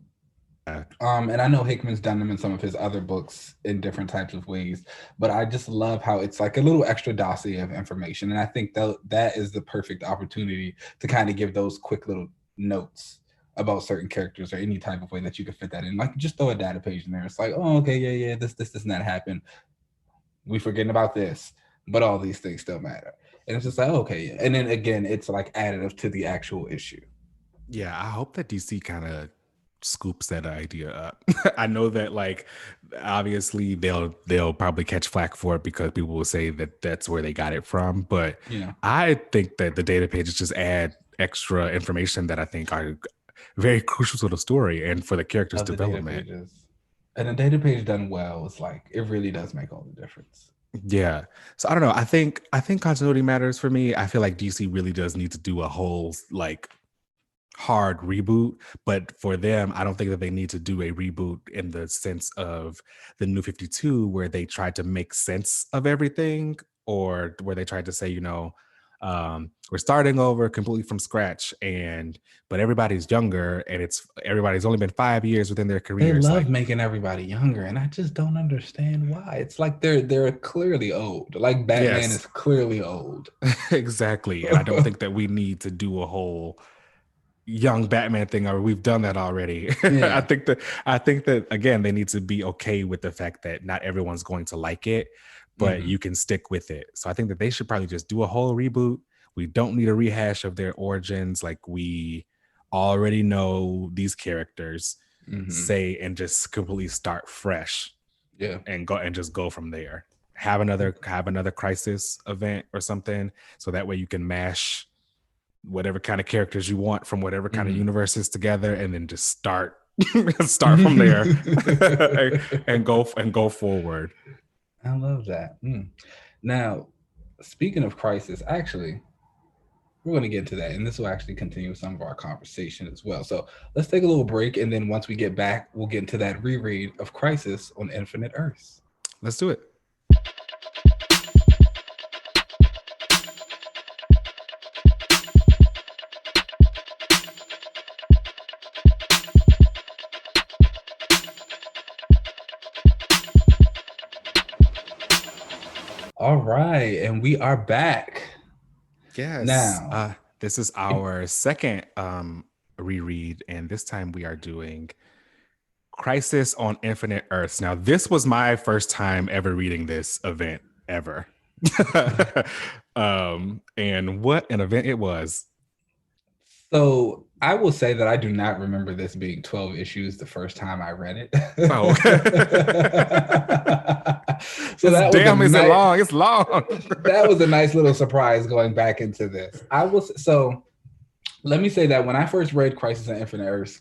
Uh, And I know Hickman's done them in some of his other books in different types of ways, but I just love how it's like a little extra dossier of information. And I think that is the perfect opportunity to kind of give those quick little notes about certain characters or any type of way that you could fit that in. Like just throw a data page in there. It's like, oh, okay, yeah, this, and that happened. We forgetting about this, but all these things still matter. And it's just like, okay, yeah. And then again, it's like additive to the actual issue. yeah, I hope that DC kind of scoops that idea up. I know that, like, obviously they'll probably catch flack for it because people will say that that's where they got it from, but Yeah. I think that the data pages just add extra information that I think are very crucial to the story and for the character's Of the data development. pages. And a data page done well is like it really does make all the difference. Yeah. So I don't know. I think continuity matters for me. I feel like DC really does need to do a whole like hard reboot, but for them I don't think that they need to do a reboot in the sense of the New 52 where they tried to make sense of everything, or where they tried to say, we're starting over completely from scratch, and but everybody's younger, and it's everybody's only been 5 years within their They careers. love Like, making everybody younger, and I just don't understand why. It's like they're clearly old. Like Batman yes. is clearly old. Exactly, and I don't think that we need to do a whole young Batman thing, or we've done that already. Yeah. I think that again they need to be okay with the fact that not everyone's going to like it, but Hmm. you can stick with it. So I think that they should probably just do a whole reboot. We don't need a rehash of their origins. Like, we already know these characters, Hmm. say, and just completely start fresh Yeah. and go from there. Have another crisis event or something, so that way you can mash whatever kind of characters you want from whatever kind of Hmm. universes together, and then just start from there and go forward. I love that. Now, speaking of crisis, actually, we're going to get into that, and this will actually continue some of our conversation as well. So let's take a little break, and then once we get back, we'll get into that reread of Crisis on Infinite Earths. Let's do it. All right, and we are back. Yes. Now, This is our second reread, and this time we are doing Crisis on Infinite Earths. Now, this was my first time ever reading this event ever. And what an event it was. so I will say that I do not remember this being 12 issues the first time I read it. Oh, So it's that was a damn, is it nice long? It's long. that was a nice little surprise going back into this. Let me say that when I first read Crisis on Infinite Earths,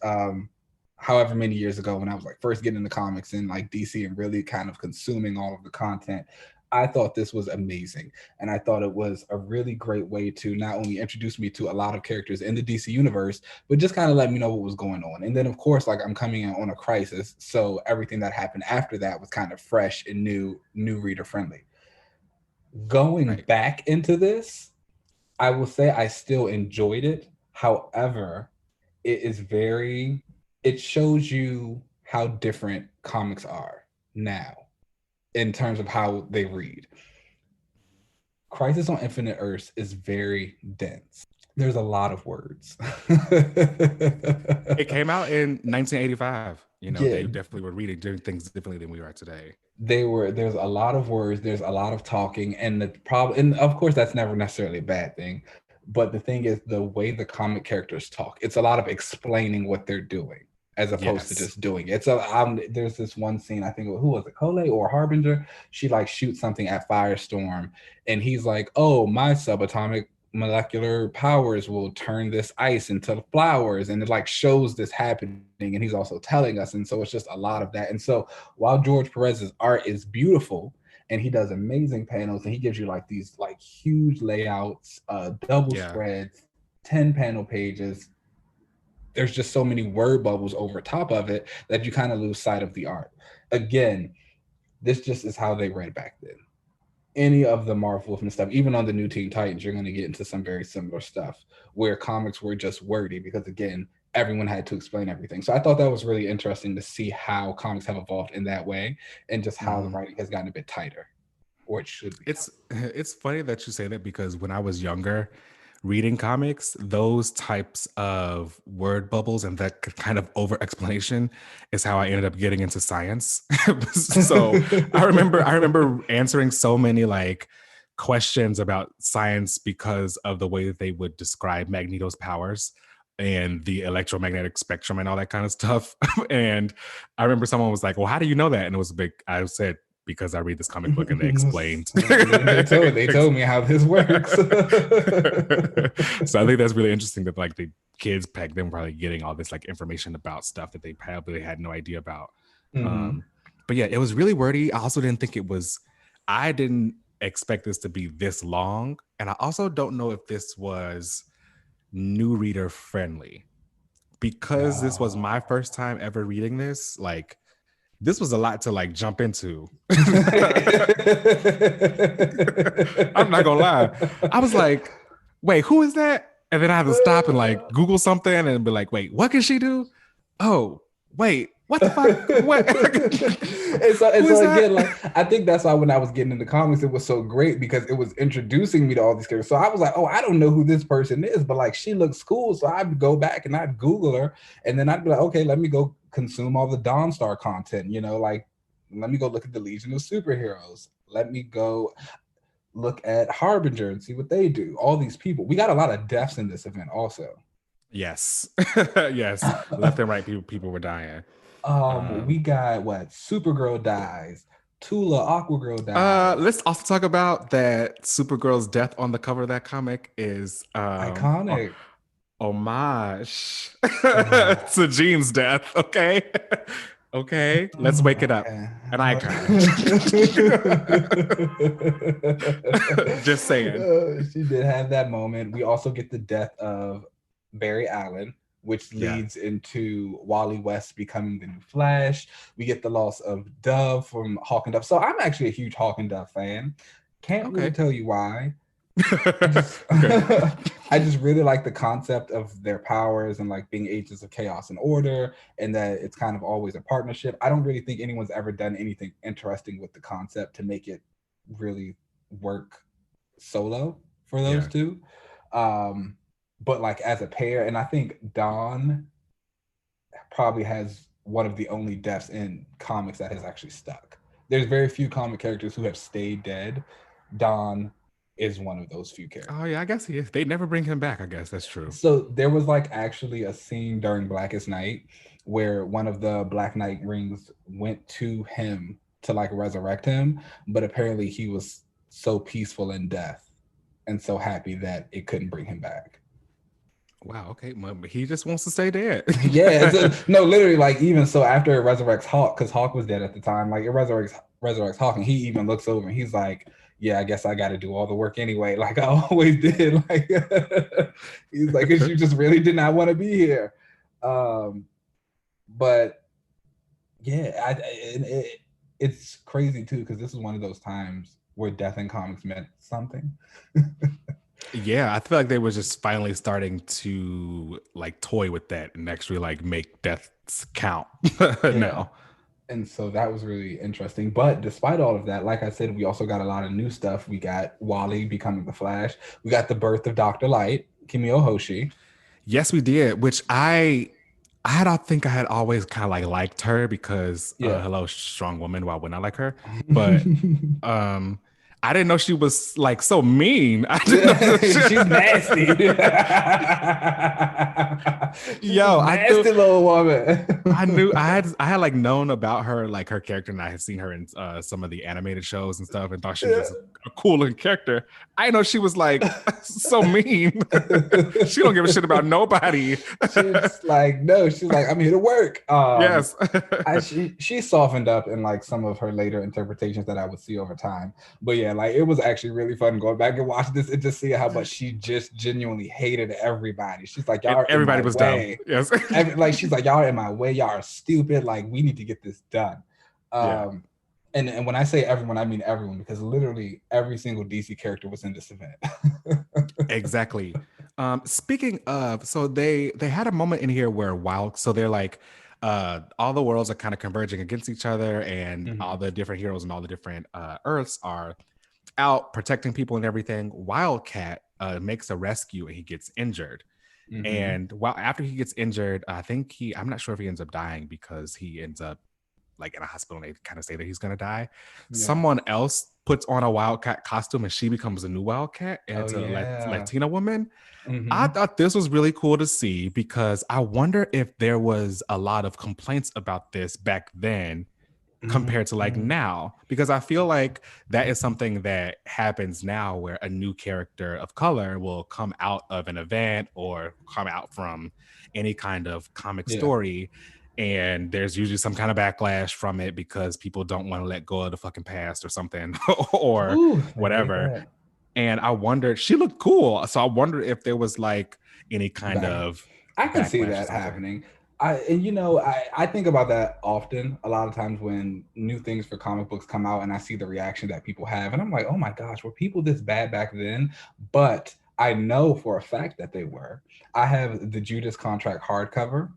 however many years ago, when I was like first getting into comics and like DC and really kind of consuming all of the content, I thought this was amazing. And I thought it was a really great way to not only introduce me to a lot of characters in the DC universe, but just kind of let me know what was going on. And then, of course, like I'm coming in on a crisis. So everything that happened after that was kind of fresh and new reader friendly. Going back into this, I will say I still enjoyed it. However, it shows you how different comics are now in terms of how they read. Crisis on Infinite Earths is very dense. There's a lot of words. It came out in 1985. You know, they definitely were doing things differently than we are today. There's a lot of words, there's a lot of talking, and the problem, and of course that's never necessarily a bad thing, but the thing is the way the comic characters talk, it's a lot of explaining what they're doing as opposed to just doing it. So there's this one scene, I think, who was it, Cole or Harbinger? She like shoots something at Firestorm, and he's like, "Oh, my subatomic molecular powers will turn this ice into flowers," and it like shows this happening, and he's also telling us. And so it's just a lot of that. And so while George Perez's art is beautiful and he does amazing panels and he gives you like these like huge layouts, double spreads, 10 panel pages, there's just so many word bubbles over top of it that you kind of lose sight of the art. Again, this just is how they read back then. Any of the Marv Wolfman stuff, even on the new Teen Titans, you're going to get into some very similar stuff where comics were just wordy because, again, everyone had to explain everything. So I thought that was really interesting to see how comics have evolved in that way and just how the writing has gotten a bit tighter, or it should be. It's funny that you say that because when I was younger, reading comics, those types of word bubbles and that kind of over explanation is how I ended up getting into science. So I remember answering so many like questions about science because of the way that they would describe Magneto's powers and the electromagnetic spectrum and all that kind of stuff. And I remember someone was like, "Well, how do you know that?" And it was I said, because I read this comic book and they explained. they told me how this works. So I think that's really interesting that like the kids back then were probably getting all this like information about stuff that they probably had no idea about. But yeah, it was really wordy. I also didn't think I didn't expect this to be this long. And I also don't know if this was new reader friendly because this was my first time ever reading this. Like, this was a lot to like jump into. I'm not gonna lie. I was like, wait, who is that? And then I had to stop and like Google something and be like, wait, what can she do? Oh, wait, what the fuck? What? and so again, like, I think that's why when I was getting into comics, it was so great because it was introducing me to all these characters. So I was like, oh, I don't know who this person is, but like she looks cool. So I'd go back and I'd Google her, and then I'd be like, okay, let me go consume all the Dawnstar content, you know, like let me go look at the Legion of Superheroes. Let me go look at Harbinger and see what they do. All these people. We got a lot of deaths in this event also. Yes. Yes. Left and right people were dying. We got what? Supergirl dies. Tula, Aquagirl dies. Let's also talk about that Supergirl's death on the cover of that comic is iconic. Homage to Jean's death. Okay, let's wake it up. An icon. Just saying. She did have that moment. We also get the death of Barry Allen, which leads into Wally West becoming the new Flash. We get the loss of Dove from Hawk and Dove. So I'm actually a huge Hawk and Dove fan. Can't really tell you why. I just really like the concept of their powers and like being agents of chaos and order, and that it's kind of always a partnership. I don't really think anyone's ever done anything interesting with the concept to make it really work solo for those two. But like as a pair, and I think Dawn probably has one of the only deaths in comics that has actually stuck. There's very few comic characters who have stayed dead. Dawn is one of those few characters. Oh yeah, I guess he is. They never bring him back. I guess that's true. So there was like actually a scene during Blackest Night where one of the Black Knight rings went to him to like resurrect him, but apparently he was so peaceful in death and so happy that it couldn't bring him back. Wow. Okay. He just wants to stay dead. Yeah. No, literally, like even so, after it resurrects Hawk, because Hawk was dead at the time, like it resurrects resurrects Hawk, and he even looks over and he's like, yeah, I guess I got to do all the work anyway, like I always did. Like he's like, because you just really did not want to be here. But yeah, it's crazy too, because this is one of those times where death in comics meant something. Yeah, I feel like they were just finally starting to like toy with that and actually like make deaths count now. And so that was really interesting. But despite all of that, like I said, we also got a lot of new stuff. We got Wally becoming the Flash. We got the birth of Dr. Light, Kimio Hoshi. Yes, we did, which don't think I had always kind of like liked her because hello, strong woman, why wouldn't I like her? But I didn't know she was like so mean. She's nasty. Yo, nasty little woman. I had like known about her, like her character, and I had seen her in some of the animated shows and stuff, and thought she was just a cool looking character. I know she was like so mean. She don't give a shit about nobody. She's like, no, she's like, I'm here to work. Yes. She softened up in like some of her later interpretations that I would see over time. But yeah, like it was actually really fun going back and watch this and just see how much she just genuinely hated everybody. She's like, y'all, everybody was dumb. Yes. Like she's like, y'all are in my way. Y'all are stupid. Like we need to get this done. And when I say everyone, I mean everyone, because literally every single DC character was in this event. Exactly. Speaking of, so they had a moment in here where so they're like, all the worlds are kind of converging against each other, and all the different heroes and all the different Earths are out protecting people and everything. Wildcat makes a rescue and he gets injured. And after he gets injured, I'm not sure if he ends up dying because he ends up like in a hospital and they kind of say that he's going to die. Someone else puts on a Wildcat costume and she becomes a new Wildcat, and it's a Latina woman. I thought this was really cool to see because I wonder if there was a lot of complaints about this back then compared to like now, because I feel like that is something that happens now where a new character of color will come out of an event or come out from any kind of comic story, and there's usually some kind of backlash from it because people don't want to let go of the fucking past or something or whatever. And I wondered, she looked cool, so I wondered if there was like any kind of I can see that happening. I think about that often, a lot of times when new things for comic books come out and I see the reaction that people have, and I'm like, oh my gosh, were people this bad back then? But I know for a fact that they were. I have the Judas Contract hardcover.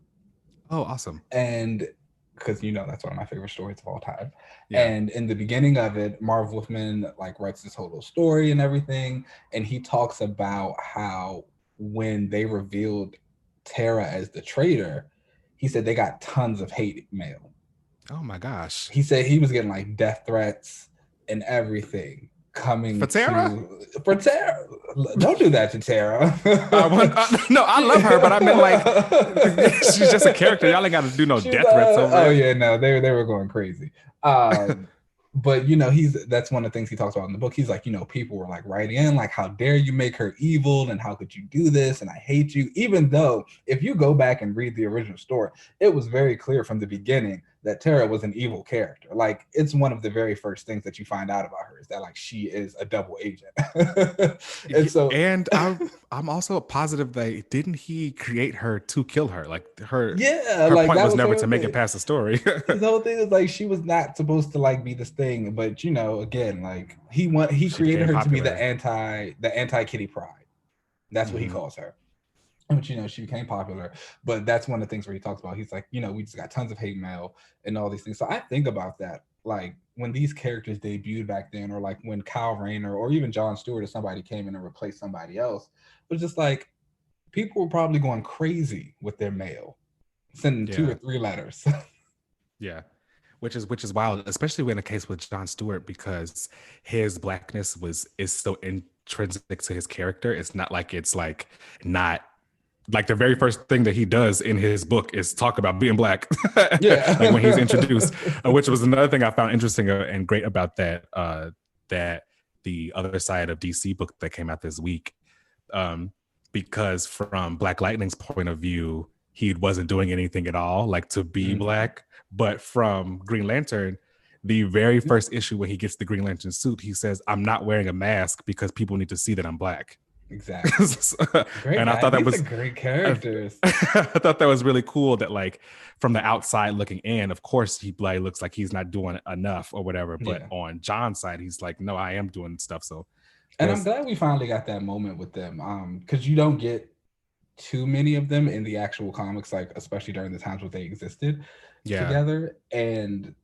Oh, awesome. And because that's one of my favorite stories of all time. And in the beginning of it, Marv Wolfman like writes this whole little story and everything, and he talks about how when they revealed Tara as the traitor, he said they got tons of hate mail. Oh my gosh. He said he was getting like death threats and everything coming for Tara. Don't do that to Tara. No, I love her, but I mean like she's just a character. Y'all ain't got to do no death threats over Oh yeah, no, they were going crazy. But that's one of the things he talks about in the book. He's like, people were like writing in like, how dare you make her evil, and how could you do this, and I hate you. Even though if you go back and read the original story, it was very clear from the beginning that Tara was an evil character. Like it's one of the very first things that you find out about her is that like she is a double agent. and I'm also positive that didn't he create her to kill her? Like her like point was never to make it past the story. The whole thing is like she was not supposed to like be this thing, but again, like he created her to be the anti Kitty Pryde. That's what he calls her. But she became popular. But that's one of the things where he talks about, he's like, we just got tons of hate mail and all these things. So I think about that, like when these characters debuted back then, or like when Kyle Rayner or even John Stewart or somebody came in and replaced somebody else, but just like people were probably going crazy with their mail, sending 2 or 3 letters. Which is wild, especially in a case with John Stewart, because his blackness is so intrinsic to his character. It's not like it's like not like the very first thing that he does in his book is talk about being black. Like when he's introduced, which was another thing I found interesting and great about that the Other Side of DC book that came out this week, because from Black Lightning's point of view, he wasn't doing anything at all like to be black, but from Green Lantern, the very first issue when he gets the Green Lantern suit, he says, "I'm not wearing a mask because people need to see that I'm black." Exactly. Great And I guy. thought that These was are great characters. I thought that was really cool that like from the outside looking in, of course he like looks like he's not doing enough or whatever, but on John's side he's like, no, I am doing stuff. So and I'm glad we finally got that moment with them, because you don't get too many of them in the actual comics, like especially during the times where they existed together. And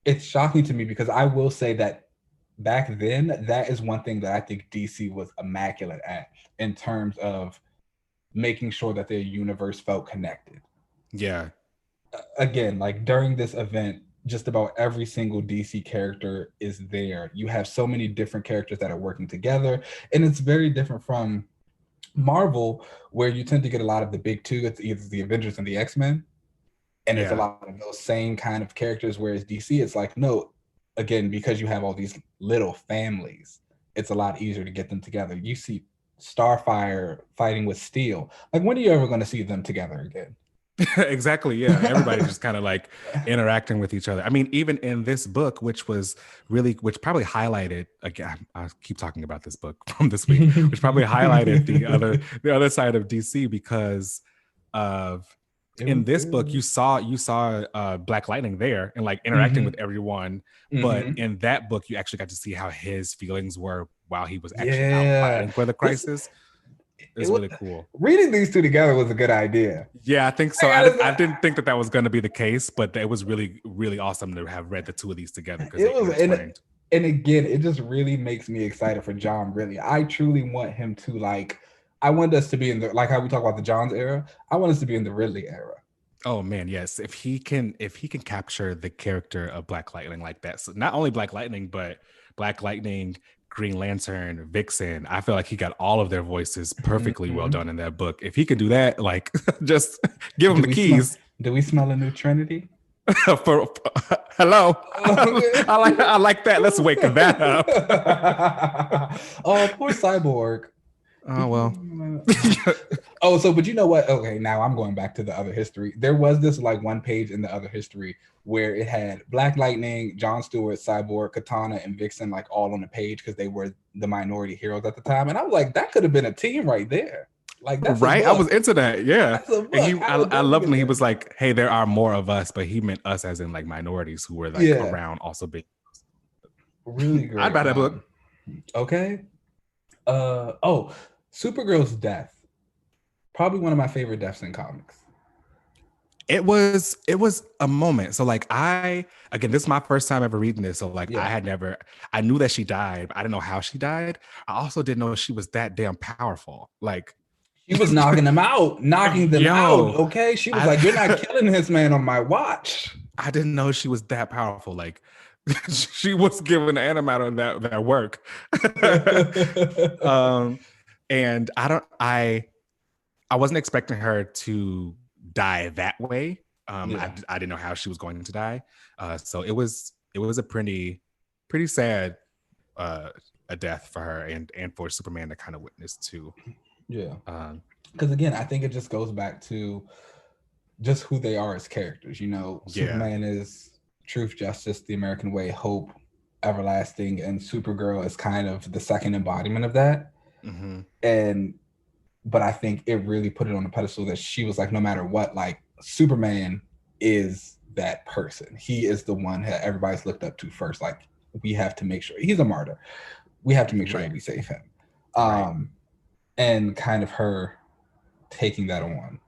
it's shocking to me because I will say that back then, that is one thing that I think DC was immaculate at in terms of making sure that their universe felt connected. Yeah. Again, like during this event, just about every single DC character is there. You have so many different characters that are working together, and it's very different from Marvel, where you tend to get a lot of the big two. It's either the Avengers and the X-Men, and it's a lot of those same kind of characters, whereas DC, it's like, no, again, because you have all these little families, it's a lot easier to get them together. You see Starfire fighting with Steel. Like, when are you ever going to see them together again? Exactly. Yeah. Everybody just kind of like interacting with each other. I mean, even in this book, which probably highlighted, again, I keep talking about this book from this week, which probably highlighted the other side of DC because of in this book, you saw Black Lightning there and like interacting with everyone. But in that book, you actually got to see how his feelings were while he was actually out fighting for the Crisis. It's really cool. Reading these two together was a good idea. Yeah, I think so. I didn't think that was going to be the case, but it was really, really awesome to have read the two of these together. And again, it just really makes me excited for John. Really, I truly want him to like. I want us to be in the, like how we talk about the John's era. I want us to be in the Ridley era. Oh man, yes. If he can capture the character of Black Lightning like that, so not only Black Lightning, but Black Lightning, Green Lantern, Vixen, I feel like he got all of their voices perfectly well done in that book. If he could do that, like just give him the keys. Do we smell a new Trinity? Hello. I like that. Let's wake that up. Oh, poor Cyborg. Oh well. But you know what? Okay, now I'm going back to the other history. There was this like one page in the other history where it had Black Lightning, John Stewart, Cyborg, Katana, and Vixen like all on the page because they were the minority heroes at the time. And I was like, that could have been a team right there. Like that's right. I was into that. Yeah. And I loved when he was like, hey, there are more of us, but he meant us as in like minorities who were like around also big. Really great. I'd buy that book. Okay. Supergirl's death. Probably one of my favorite deaths in comics. It was a moment. So like this is my first time ever reading this. So like I knew that she died, but I didn't know how she died. I also didn't know she was that damn powerful. Like she was knocking them out. Okay. She was like, you're not killing this man on my watch. I didn't know she was that powerful. Like she was giving the antimatter that work. And I wasn't expecting her to die that way. I didn't know how she was going to die. So it was a pretty sad a death for her and for Superman to kind of witness too. Yeah. Because again, I think it just goes back to just who they are as characters. You know, Superman is truth, justice, the American way, hope, everlasting, and Supergirl is kind of the second embodiment of that. But I think it really put it on a pedestal that she was like, no matter what, like Superman is that person. He is the one that everybody's looked up to first. Like we have to make sure he's a martyr. We have to make sure that we save him. And kind of her taking that on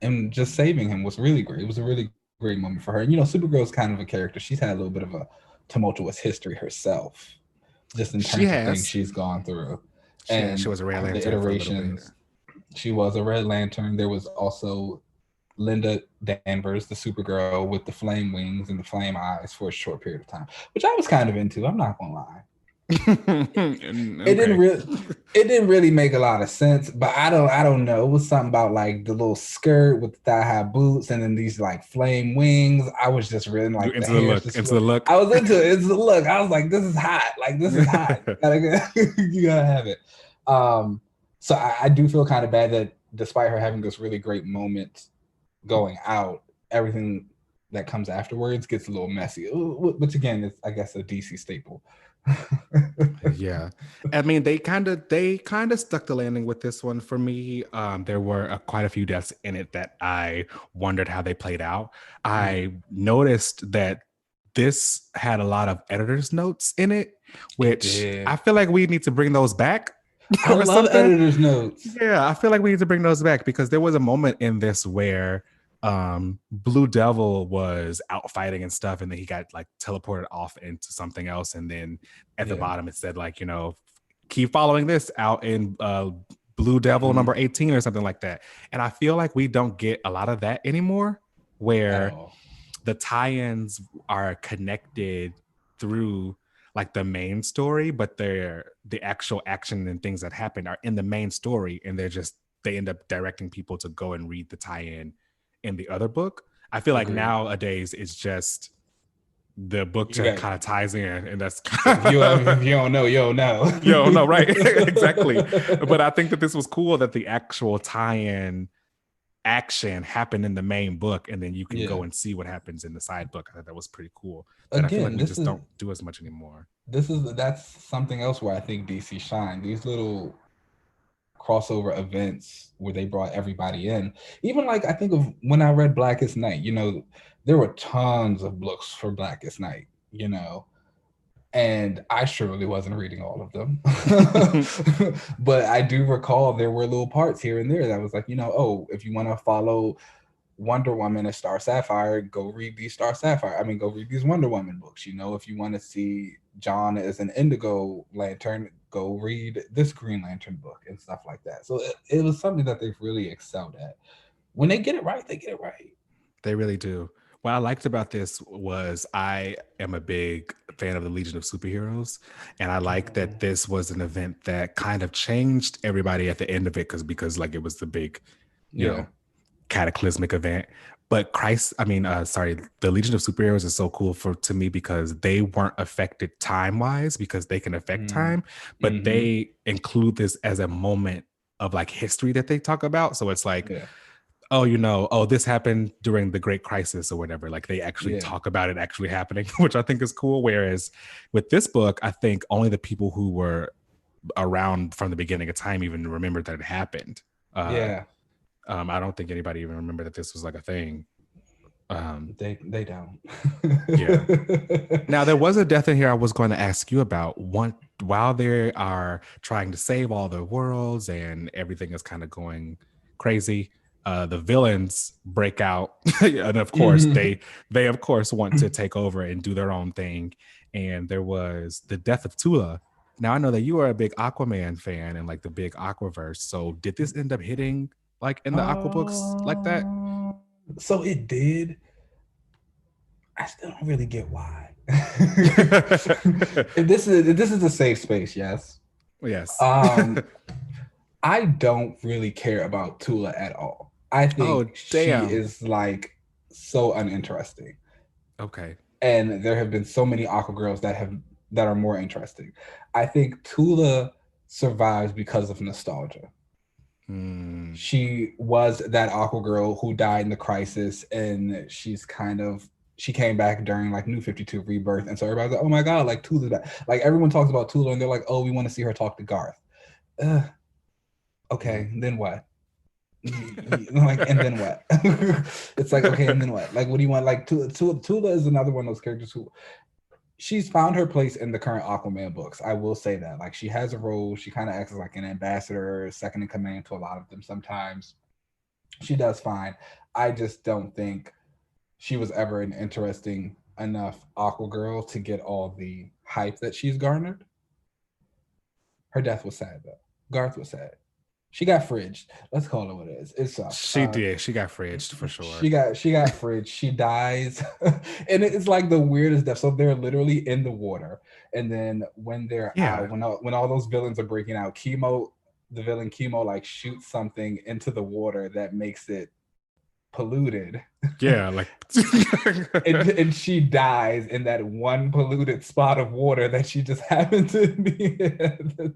and just saving him was really great. It was a really great moment for her. And, you know, Supergirl's kind of a character. She's had a little bit of a tumultuous history herself, just in terms of things she's gone through. She was a Red Lantern. The iterations. She was a Red Lantern. There was also Linda Danvers, the Supergirl with the flame wings and the flame eyes for a short period of time, which I was kind of into. I'm not gonna lie. It didn't really make a lot of sense, but I don't know. It was something about like the little skirt with the thigh-high boots and then these like flame wings. I was just really like into the look. I was into it. It's the look. I was like, this is hot. Like this is hot. You gotta have it. So I do feel kind of bad that despite her having this really great moment going out, everything that comes afterwards gets a little messy, which again is, I guess, a DC staple. Yeah, I mean they kind of stuck the landing with this one for me. There were quite a few deaths in it that I wondered how they played out. I noticed that this had a lot of editor's notes in it, It which I did. feel like we need to bring those back I or love something. editor's notes. Yeah, I feel like we need to bring those back because there was a moment in this where Blue Devil was out fighting and stuff, and then he got like teleported off into something else, and then at the Yeah. bottom it said like, keep following this out in Blue Devil number 18 or something like that. And I feel like we don't get a lot of that anymore, At where all. the tie-ins are connected through like the main story, but the actual action and things that happen are in the main story, and they end up directing people to go and read the tie-in in the other book. I feel like Agreed. nowadays it's just the book You just got, kind of ties in, and that's if you don't know, you don't know. yo no right exactly. But I think that this was cool that the actual tie-in action happened in the main book, and then you can Yeah. go and see what happens in the side book. I thought that was pretty cool. That I feel like Again, we just don't do as much anymore. that's something else where I think DC shine. These little crossover events where they brought everybody in. Even like I think of when I read Blackest Night, there were tons of books for Blackest Night, and I surely wasn't reading all of them. But I do recall there were little parts here and there that was like, oh, if you want to follow Wonder Woman and Star Sapphire, go read these Star Sapphire. I mean, go read these Wonder Woman books. If you want to see John as an Indigo Lantern, go read this Green Lantern book and stuff like that. So it was something that they've really excelled at. When they get it right, they get it right. They really do. What I liked about this was I am a big fan of the Legion of Superheroes, and I like that this was an event that kind of changed everybody at the end of it because like it was the big, cataclysmic event. But the Legion of Superheroes is so cool to me because they weren't affected time-wise, because they can affect time, but they include this as a moment of like history that they talk about. So it's like, this happened during the Great Crisis or whatever. Like they actually talk about it actually happening, which I think is cool. Whereas with this book, I think only the people who were around from the beginning of time even remembered that it happened. I don't think anybody even remembered that this was like a thing. They don't. Yeah. Now there was a death in here I was going to ask you about. While they are trying to save all the worlds and everything is kind of going crazy, the villains break out, and of course they of course want to take over and do their own thing. And there was the death of Tula. Now I know that you are a big Aquaman fan and like the big Aquaverse. So did this end up hitting like in the Aqua books like that? So it did. I still don't really get why. If this is a safe space, yes. Yes. I don't really care about Tula at all. I think she is like so uninteresting. Okay. And there have been so many Aqua girls that are more interesting. I think Tula survives because of nostalgia. She was that Aqua girl who died in the crisis, and she came back during like New 52 Rebirth, and so everybody's like, oh my god, like Tula's back. Like everyone talks about Tula and they're like, oh, we want to see her talk to Garth. Okay, then what? Like, and then what? It's like, okay, and then what? Like, what do you want? Like Tula is another one of those characters who she's found her place in the current Aquaman books. I will say that. Like, she has a role. She kind of acts as like an ambassador, second in command to a lot of them sometimes. She does fine. I just don't think she was ever an interesting enough Aqua girl to get all the hype that she's garnered. Her death was sad, though. Garth was sad. She got fridged. Let's call it what it is. It sucks. She did. She got fridged for sure. She got fridged. She dies, and it's like the weirdest death. So they're literally in the water, and then when they're out, when all those villains are breaking out, the villain Chemo, like shoots something into the water that makes it polluted. Yeah, like and she dies in that one polluted spot of water that she just happened to be in at the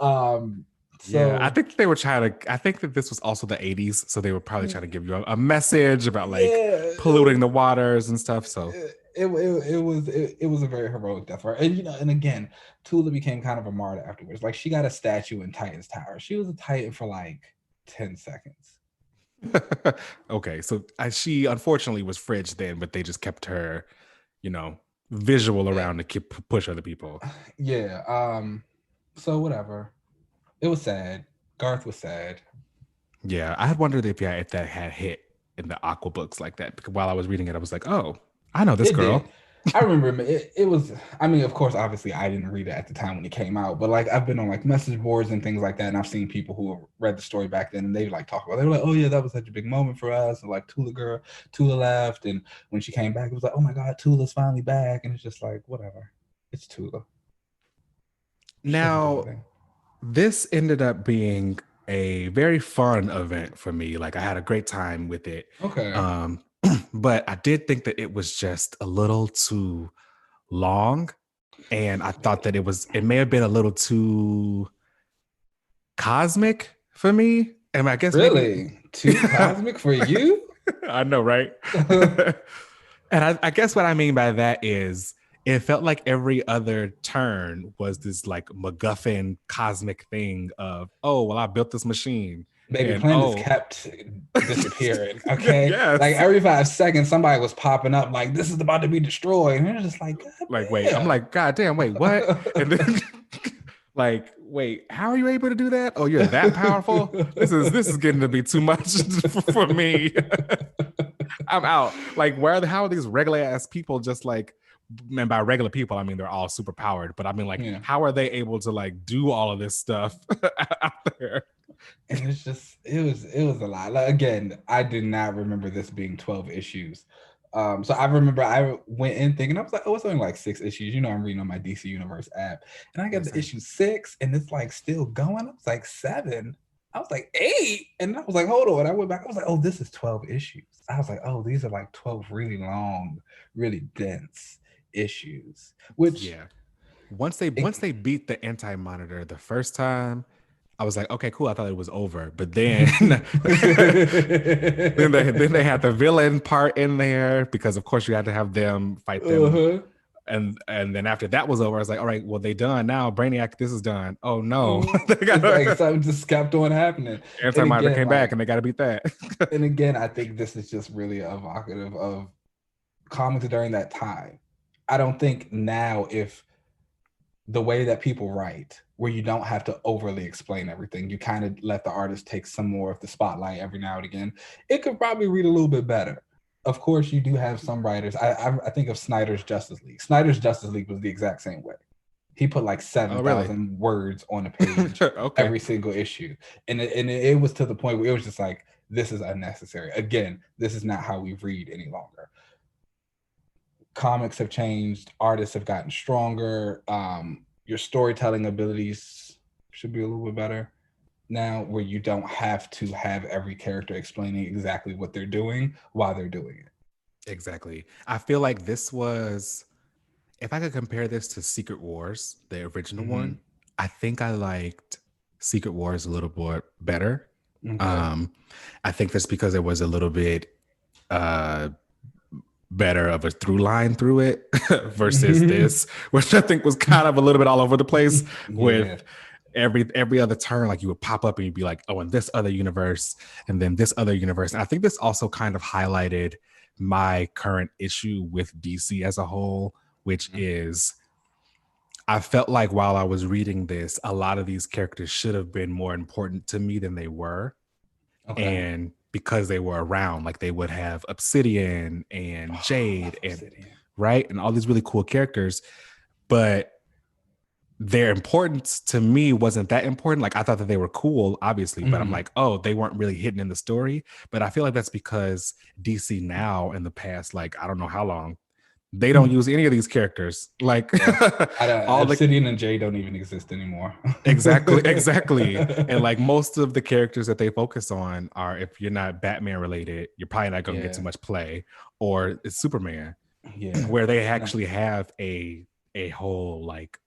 time. Yeah, I So think they were trying to. I think that this was also the '80s, so they were probably trying to give you a message about like yeah, polluting the waters and stuff. So it was a very heroic death, right? And and again, Tula became kind of a martyr afterwards. Like she got a statue in Titan's Tower. She was a Titan for like 10 seconds. okay, so she unfortunately was fridged then, but they just kept her, you know, visual around to keep push other people. Yeah. So whatever. It was sad. Garth was sad. Yeah, I had wondered if that had hit in the Aqua books like that because while I was reading it, I was like, oh, I know this It girl. did. I remember it was, I mean, of course, obviously I didn't read it at the time when it came out, but like I've been on like message boards and things like that. And I've seen people who read the story back then and they like talk about it. They were like, oh yeah, that was such a big moment for us. And like Tula left. And when she came back, it was like, oh my God, Tula's finally back. And it's just like, whatever. It's Tula. Now, this ended up being a very fun event for me. Like I had a great time with it. Okay. But I did think that it was just a little too long. And I thought that it may have been a little too cosmic for me. And I guess really too cosmic for you? I know, right? And I guess what I mean by that is it felt like every other turn was this like MacGuffin cosmic thing of, oh, well, I built this machine. Baby, And planets kept disappearing. Okay. Yes. Like every 5 seconds, somebody was popping up like this is about to be destroyed. And it's just like, wait, I'm like, God damn, wait, what? And then like, wait, how are you able to do that? Oh, you're that powerful? This is getting to be too much for me. I'm out. Like, how are these regular ass people just like, and by regular people, I mean they're all super powered, but I mean like, how are they able to like do all of this stuff out there? And it's just it was a lot. Like, again, I did not remember this being 12 issues. So I remember I went in thinking, I was like, oh, it's only like 6 issues. You know, I'm reading on my DC Universe app. And I got the issue 6 and it's like still going. I was like 7. I was like 8. And I was like, hold on. I went back. I was like, oh, this is 12 issues. I was like, oh, these are like 12 really long, really dense issues. Which once they beat the Anti-Monitor the first time, I was like, okay, cool. I thought it was over, but then then they had the villain part in there because of course you had to have them fight them, and then after that was over, I was like, all right, well they done now. Brainiac, this is done. Oh no, like something just kept on happening. Anti-Monitor came back, and they got to beat that. And again, I think this is just really evocative of comics during that time. I don't think now if the way that people write, where you don't have to overly explain everything, you kind of let the artist take some more of the spotlight every now and again, it could probably read a little bit better. Of course, you do have some writers. I think of Snyder's Justice League. Snyder's Justice League was the exact same way. He put like 7,000 words on a page every single issue. And it was to the point where it was just like, this is unnecessary. Again, this is not how we read any longer. Comics have changed. Artists have gotten stronger. Your storytelling abilities should be a little bit better now, where you don't have to have every character explaining exactly what they're doing while they're doing it. Exactly. I feel like this was, if I could compare this to Secret Wars, the original one, I think I liked Secret Wars a little bit better. Okay. I think that's because it was a little bit better of a through line through it versus this, which I think was kind of a little bit all over the place with every other turn. Like you would pop up and you'd be like, oh, in this other universe and then this other universe. And I think this also kind of highlighted my current issue with DC as a whole, which is I felt like while I was reading this, a lot of these characters should have been more important to me than they were. Okay. And because they were around, like they would have Obsidian and Jade and right, and all these really cool characters, but their importance to me wasn't that important. Like I thought that they were cool, obviously, but I'm like, oh, they weren't really hidden in the story. But I feel like that's because DC now in the past, like I don't know how long, they don't use any of these characters. Like all Obsidian and Jay don't even exist anymore. Exactly. And like most of the characters that they focus on are, if you're not Batman related, you're probably not going to get too much play, or it's Superman, where they actually have a whole like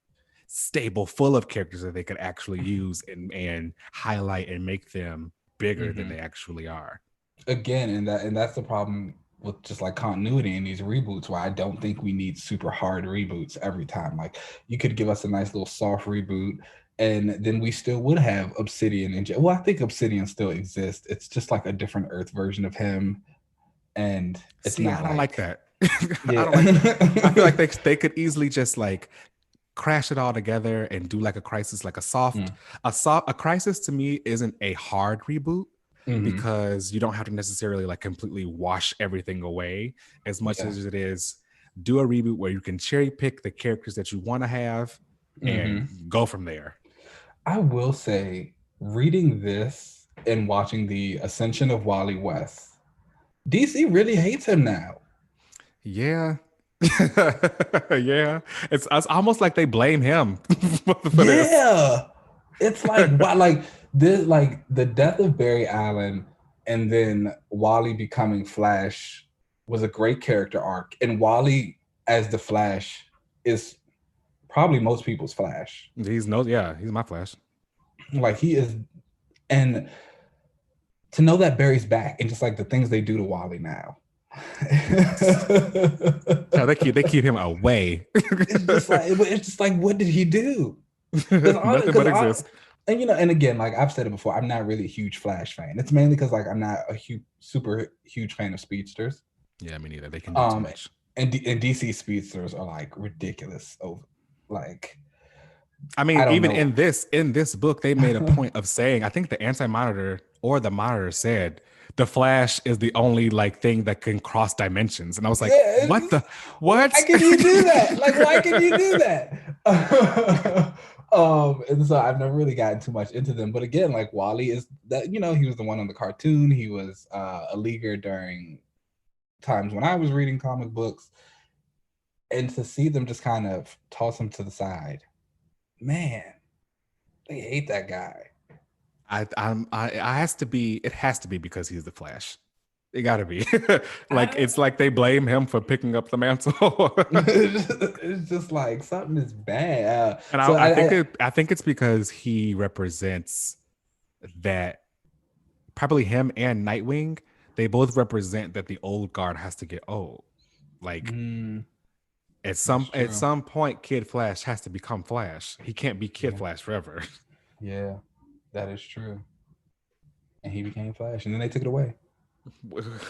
stable full of characters that they could actually use and highlight and make them bigger than they actually are. Again, and that's the problem with just like continuity in these reboots, where I don't think we need super hard reboots every time. Like, you could give us a nice little soft reboot, and then we still would have Obsidian and well, I think Obsidian still exists. It's just like a different Earth version of him, and it's not. I don't like that. Yeah. I don't like that. I feel like they could easily just like crash it all together and do like a crisis, like a crisis. To me, isn't a hard reboot. Because you don't have to necessarily like completely wash everything away as much as it is do a reboot where you can cherry pick the characters that you want to have and go from there. I will say, reading this and watching the ascension of Wally West, DC really hates him now. Yeah. Yeah. It's almost like they blame him for this. It's like like this, like the death of Barry Allen and then Wally becoming Flash was a great character arc. And Wally as the Flash is probably most people's Flash. He's my Flash. Like, he is, and to know that Barry's back and just like the things they do to Wally now. No, they keep him away. It's just like, what did he do? Nothing but exist. And and again, like I've said it before, I'm not really a huge Flash fan. It's mainly because like I'm not a super huge fan of speedsters. Yeah, me neither. They can do too much. And DC speedsters are like ridiculous. Like, I mean, even in this book, they made a point of saying, I think the Anti-Monitor or the Monitor said, the Flash is the only like thing that can cross dimensions. And I was like, what? Why can you do that? Like, why can you do that? And so I've never really gotten too much into them. But again, like, Wally is that, he was the one on the cartoon. He was a leaguer during times when I was reading comic books. And to see them just kind of toss him to the side, man, they hate that guy. It has to be because he's the Flash. It gotta be. It's like they blame him for picking up the mantle. It's just like something is bad. And so I think it's because he represents that, probably him and Nightwing, they both represent that the old guard has to get old. Like at some point, Kid Flash has to become Flash. He can't be Kid Flash forever. Yeah. That is true. And he became Flash, and then they took it away.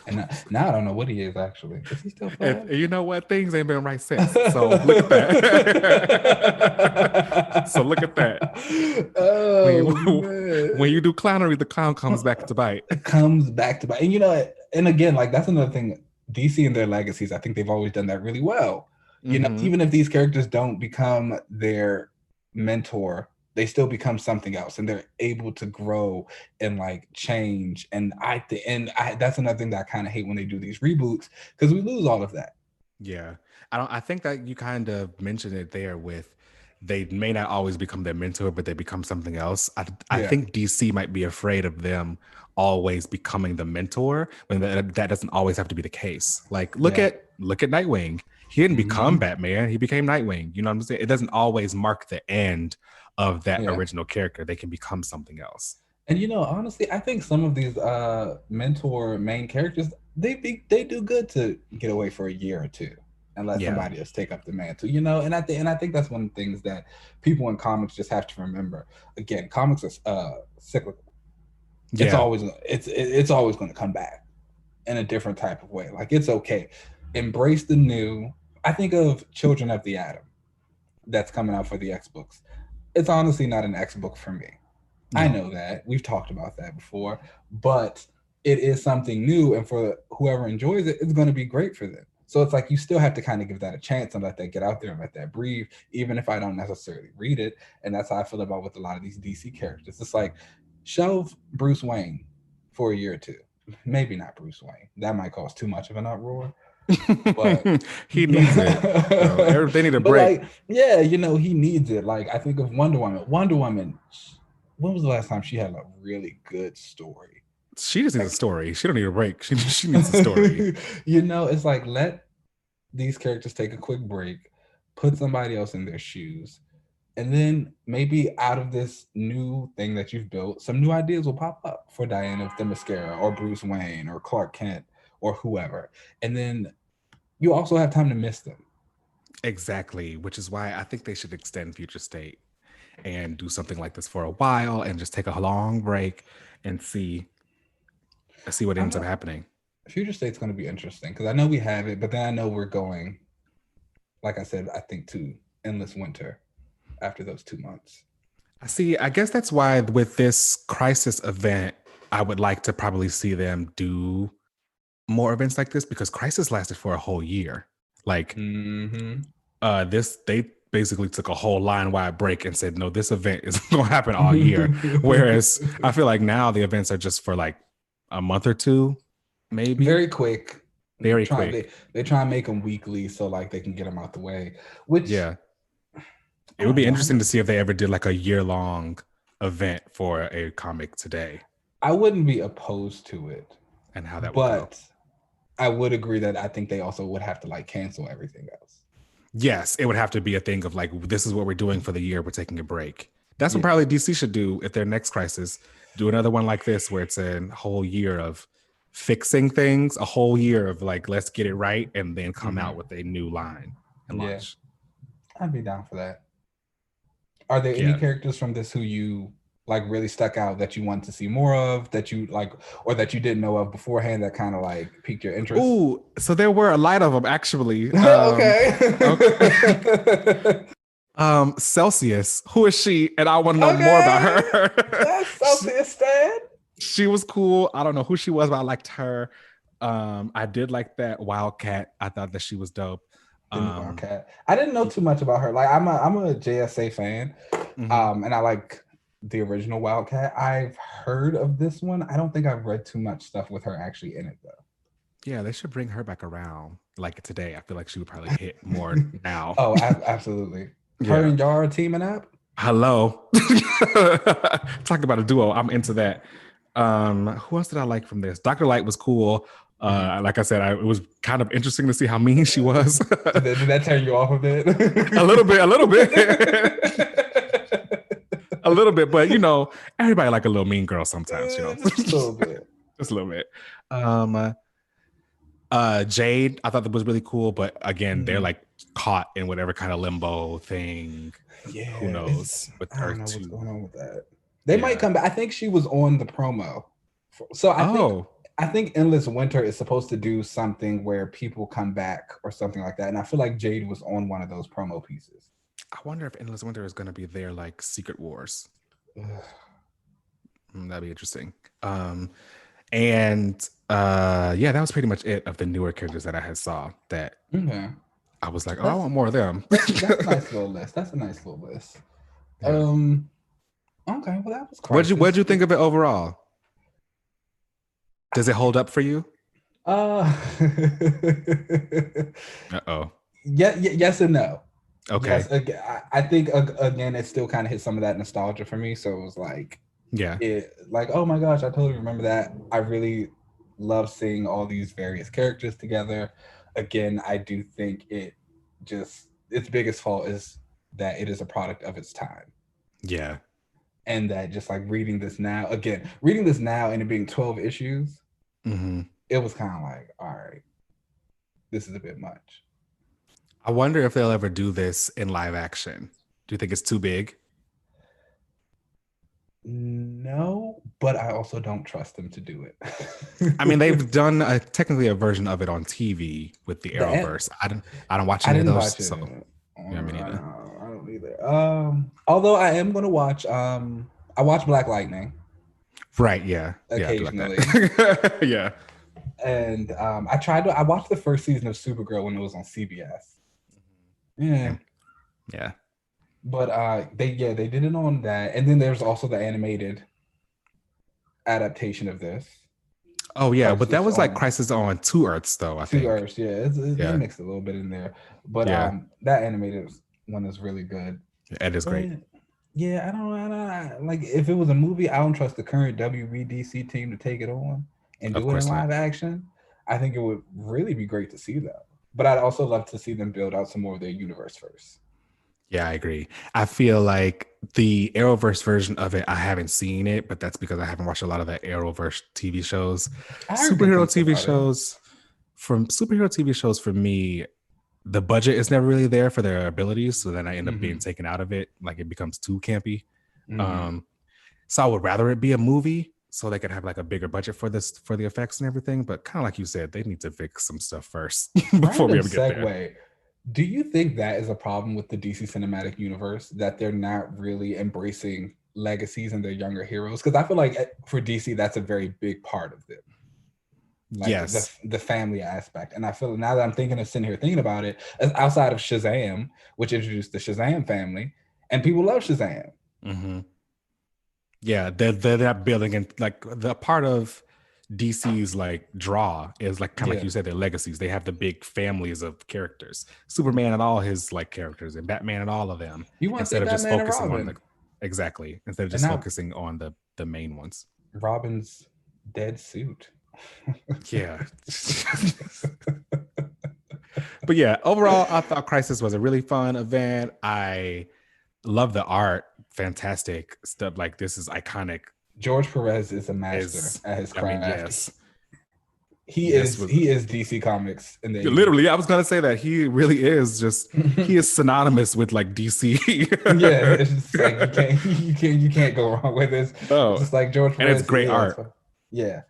And now I don't know what he is actually. Is he still Flash? You know what? Things ain't been right since. So look at that. When you do clownery, the clown comes back to bite. And and again, like that's another thing. DC and their legacies, I think they've always done that really well. Even if these characters don't become their mentor, they still become something else, and they're able to grow and like change. And that's another thing that I kind of hate when they do these reboots, because we lose all of that. Yeah, I think that you kind of mentioned it there with they may not always become their mentor, but they become something else. I think DC might be afraid of them always becoming the mentor when that doesn't always have to be the case. Like look at Nightwing. He didn't become Batman. He became Nightwing. You know what I'm saying? It doesn't always mark the end of that original character. They can become something else. And honestly, I think some of these mentor main characters, they do good to get away for a year or two and let somebody else take up the mantle. And I think that's one of the things that people in comics just have to remember. Again, comics are cyclical. It's always going to come back in a different type of way. Like, it's okay. Embrace the new. I think of Children of the Atom that's coming out for the X books. It's honestly not an X book for me. No. I know that. We've talked about that before, but it is something new, and for whoever enjoys it, it's going to be great for them. So it's like you still have to kind of give that a chance and let that get out there and let that breathe, even if I don't necessarily read it. And that's how I feel about with a lot of these DC characters. It's like, shelve Bruce Wayne for a year or two. Maybe not Bruce Wayne. That might cause too much of an uproar. But he needs it. They need a break. Like, he needs it. Like, I think of Wonder Woman. When was the last time she had a really good story? She just needs a story. She don't need a break. She needs a story. It's like, let these characters take a quick break, put somebody else in their shoes, And then maybe out of this new thing that you've built, some new ideas will pop up for Diana Themyscira or Bruce Wayne or Clark Kent or whoever. And then you also have time to miss them. Exactly, which is why I think they should extend Future State and do something like this for a while and just take a long break and see what ends up happening. Future State's going to be interesting because I know we have it, but then I know we're going, like I said, I think to Endless Winter after those 2 months. I guess that's why with this Crisis event, I would like to probably see them do more events like this, because Crisis lasted for a whole year. Like they basically took a whole line-wide break and said, no, this event is going to happen all year. Whereas I feel like now the events are just for like a month or two, maybe. Very quick. Very quick. They try and make them weekly so like they can get them out the way. Which it would be interesting to see if they ever did like a year-long event for a comic today. I wouldn't be opposed to it. And how that would go. I would agree that I think they also would have to like cancel everything else. Yes, it would have to be a thing of like, this is what we're doing for the year. We're taking a break. That's what probably DC should do at their next Crisis. Do another one like this where it's a whole year of fixing things, a whole year of like, let's get it right, and then come out with a new line and launch. I'd be down for that. Are there any characters from this who you like really stuck out that you want to see more of, that you like, or that you didn't know of beforehand that kind of like piqued your interest? Ooh, so there were a lot of them actually. Okay. Celsius, who is she? And I want to know more about her. That's Celsius Stan. She was cool. I don't know who she was, but I liked her. I did like that Wildcat. I thought that she was dope. Wildcat. I didn't know too much about her. Like I'm a JSA fan, and I like the original Wildcat. I've heard of this one. I don't think I've read too much stuff with her actually in it though. Yeah, they should bring her back around like today. I feel like she would probably hit more now. Oh, absolutely. Her and Yara teaming up. Hello. Talk about a duo. I'm into that. Who else did I like from this? Dr. Light was cool. Like I said, it was kind of interesting to see how mean she was. Did that turn you off a bit? A little bit. A little bit, but you know, everybody like a little mean girl sometimes, you know. Just a little bit. Just a little bit. Jade, I thought that was really cool, but again, they're like caught in whatever kind of limbo thing. Yeah, who knows? I don't know what's going on with that. They might come back. I think she was on the promo, so I think Endless Winter is supposed to do something where people come back or something like that, and I feel like Jade was on one of those promo pieces. I wonder if Endless Winter is going to be their like Secret Wars. That'd be interesting. And that was pretty much it of the newer characters that I had saw that I was like, I want more of them. That's a nice little list. Yeah. Okay, well that was Crisis. What'd you think of it overall? Does it hold up for you? Yes and no. Okay. Yes, I think again it still kind of hit some of that nostalgia for me. So it was like, oh my gosh, I totally remember that. I really love seeing all these various characters together. Again, I do think its biggest fault is that it is a product of its time. Yeah. And that just like reading this now and it being 12 issues, it was kind of like, all right, this is a bit much. I wonder if they'll ever do this in live action. Do you think it's too big? No, but I also don't trust them to do it. I mean, they've done technically a version of it on TV with the Arrowverse. I don't watch any of those. So. Yeah, me neither. I don't either. Although I am going to watch. I watch Black Lightning. Right. Yeah. Occasionally. Yeah. And I watched the first season of Supergirl when it was on CBS. Yeah. Yeah. But they did it on that, and then there's also the animated adaptation of this. Oh yeah, but that was like Crisis on Two Earths, though. I think Two Earths, they mixed a little bit in there, but that animated one is really good. It is great. Yeah, I don't like if it was a movie. I don't trust the current WBDC team to take it on and do it in live action. I think it would really be great to see that, but I'd also love to see them build out some more of their universe first. Yeah, I agree. I feel like the Arrowverse version of it, I haven't seen it, but that's because I haven't watched a lot of the Arrowverse TV shows. I heard good things about it. Superhero TV shows for me, the budget is never really there for their abilities, so then I end up being taken out of it. Like it becomes too campy. So I would rather it be a movie so they could have like a bigger budget for the effects and everything. But kind of like you said, they need to fix some stuff first before we ever get there. Do you think that is a problem with the DC cinematic universe, that they're not really embracing legacies and their younger heroes? Because I feel like for DC, that's a very big part of them. Like yes, the family aspect. And I feel now that I'm sitting here thinking about it, outside of Shazam, which introduced the Shazam family, and people love Shazam. Yeah, they're not building, and like the part of DC's like draw is like kind of like you said, their legacies. They have the big families of characters, Superman and all his like characters, and Batman and all of them. You want instead of just focusing on instead of just focusing on the main ones. Robin's dead suit. Yeah. But yeah, overall, I thought Crisis was a really fun event. I love the art. Fantastic stuff. Like this is iconic. George Perez is a master at his craft. I mean, yes. He is DC Comics. Literally, I was gonna say that he really is he is synonymous with like DC. Yeah, it's just like you can't go wrong with this. No. It's just like George Perez. And it's great art. Yeah.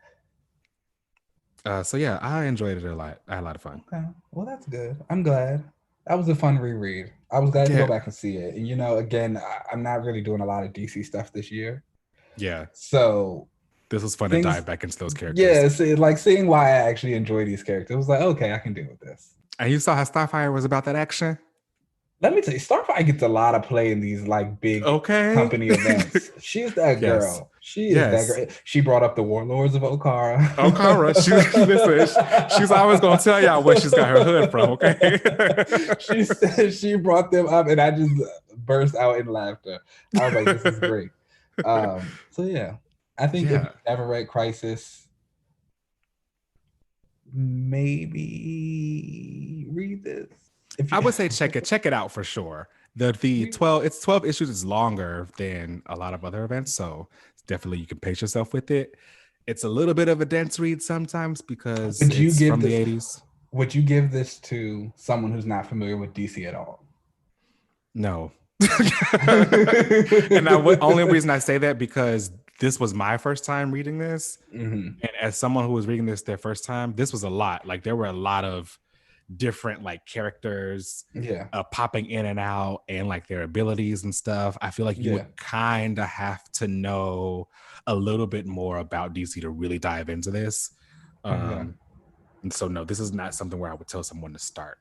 So yeah, I enjoyed it a lot. I had a lot of fun. Okay. Well, that's good. I'm glad. That was a fun reread. I was glad to go back and see it. And again, I'm not really doing a lot of DC stuff this year. Yeah. So this was fun to dive back into those characters. Yeah, like seeing why I actually enjoy these characters. It was like, okay, I can deal with this. And you saw how Starfire was about that action? Let me tell you, Starfire gets a lot of play in these like big company events. She's that girl. She is that girl. She brought up the Warlords of Okara. She's always gonna tell y'all where she's got her hood from. Okay. she brought them up, and I just burst out in laughter. I was like, this is great. So yeah, I think if you never read Crisis, maybe read this. I would say check it out for sure. The 12 issues is longer than a lot of other events, so definitely you can pace yourself with it. It's a little bit of a dense read sometimes because it's from the 80s. Would you give this to someone who's not familiar with DC at all? No. And the only reason I say that because this was my first time reading this, and as someone who was reading this their first time, this was a lot. Like there were a lot of different like characters popping in and out and like their abilities and stuff. I feel like you would kind of have to know a little bit more about DC to really dive into this. And so no, this is not something where I would tell someone to start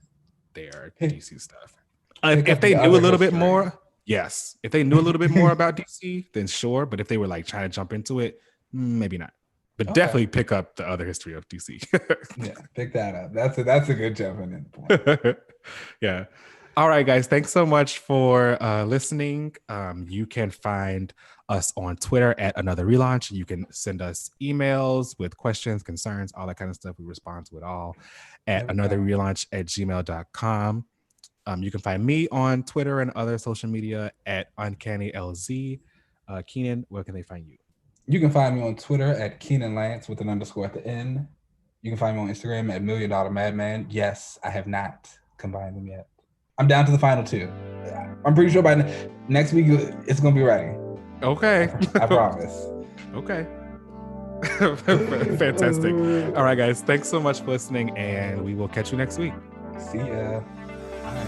their DC stuff. If they knew a little bit more, yes. If they knew a little bit more about DC, then sure. But if they were like trying to jump into it, maybe not. But definitely pick up the other history of DC. Yeah, pick that up. That's a good jumping in point. Yeah. All right, guys. Thanks so much for listening. You can find us on Twitter at Another Relaunch. You can send us emails with questions, concerns, all that kind of stuff. We respond to it all at anotherrelaunch@gmail.com. You can find me on Twitter and other social media at UncannyLZ. Keenan, where can they find you? You can find me on Twitter at Keenan Lance with an underscore at the end. You can find me on Instagram at $1 Million Madman. Yes, I have not combined them yet. I'm down to the final two. I'm pretty sure by next week it's going to be ready. Okay. I promise. Okay. Fantastic. All right, guys. Thanks so much for listening, and we will catch you next week. See ya. Bye.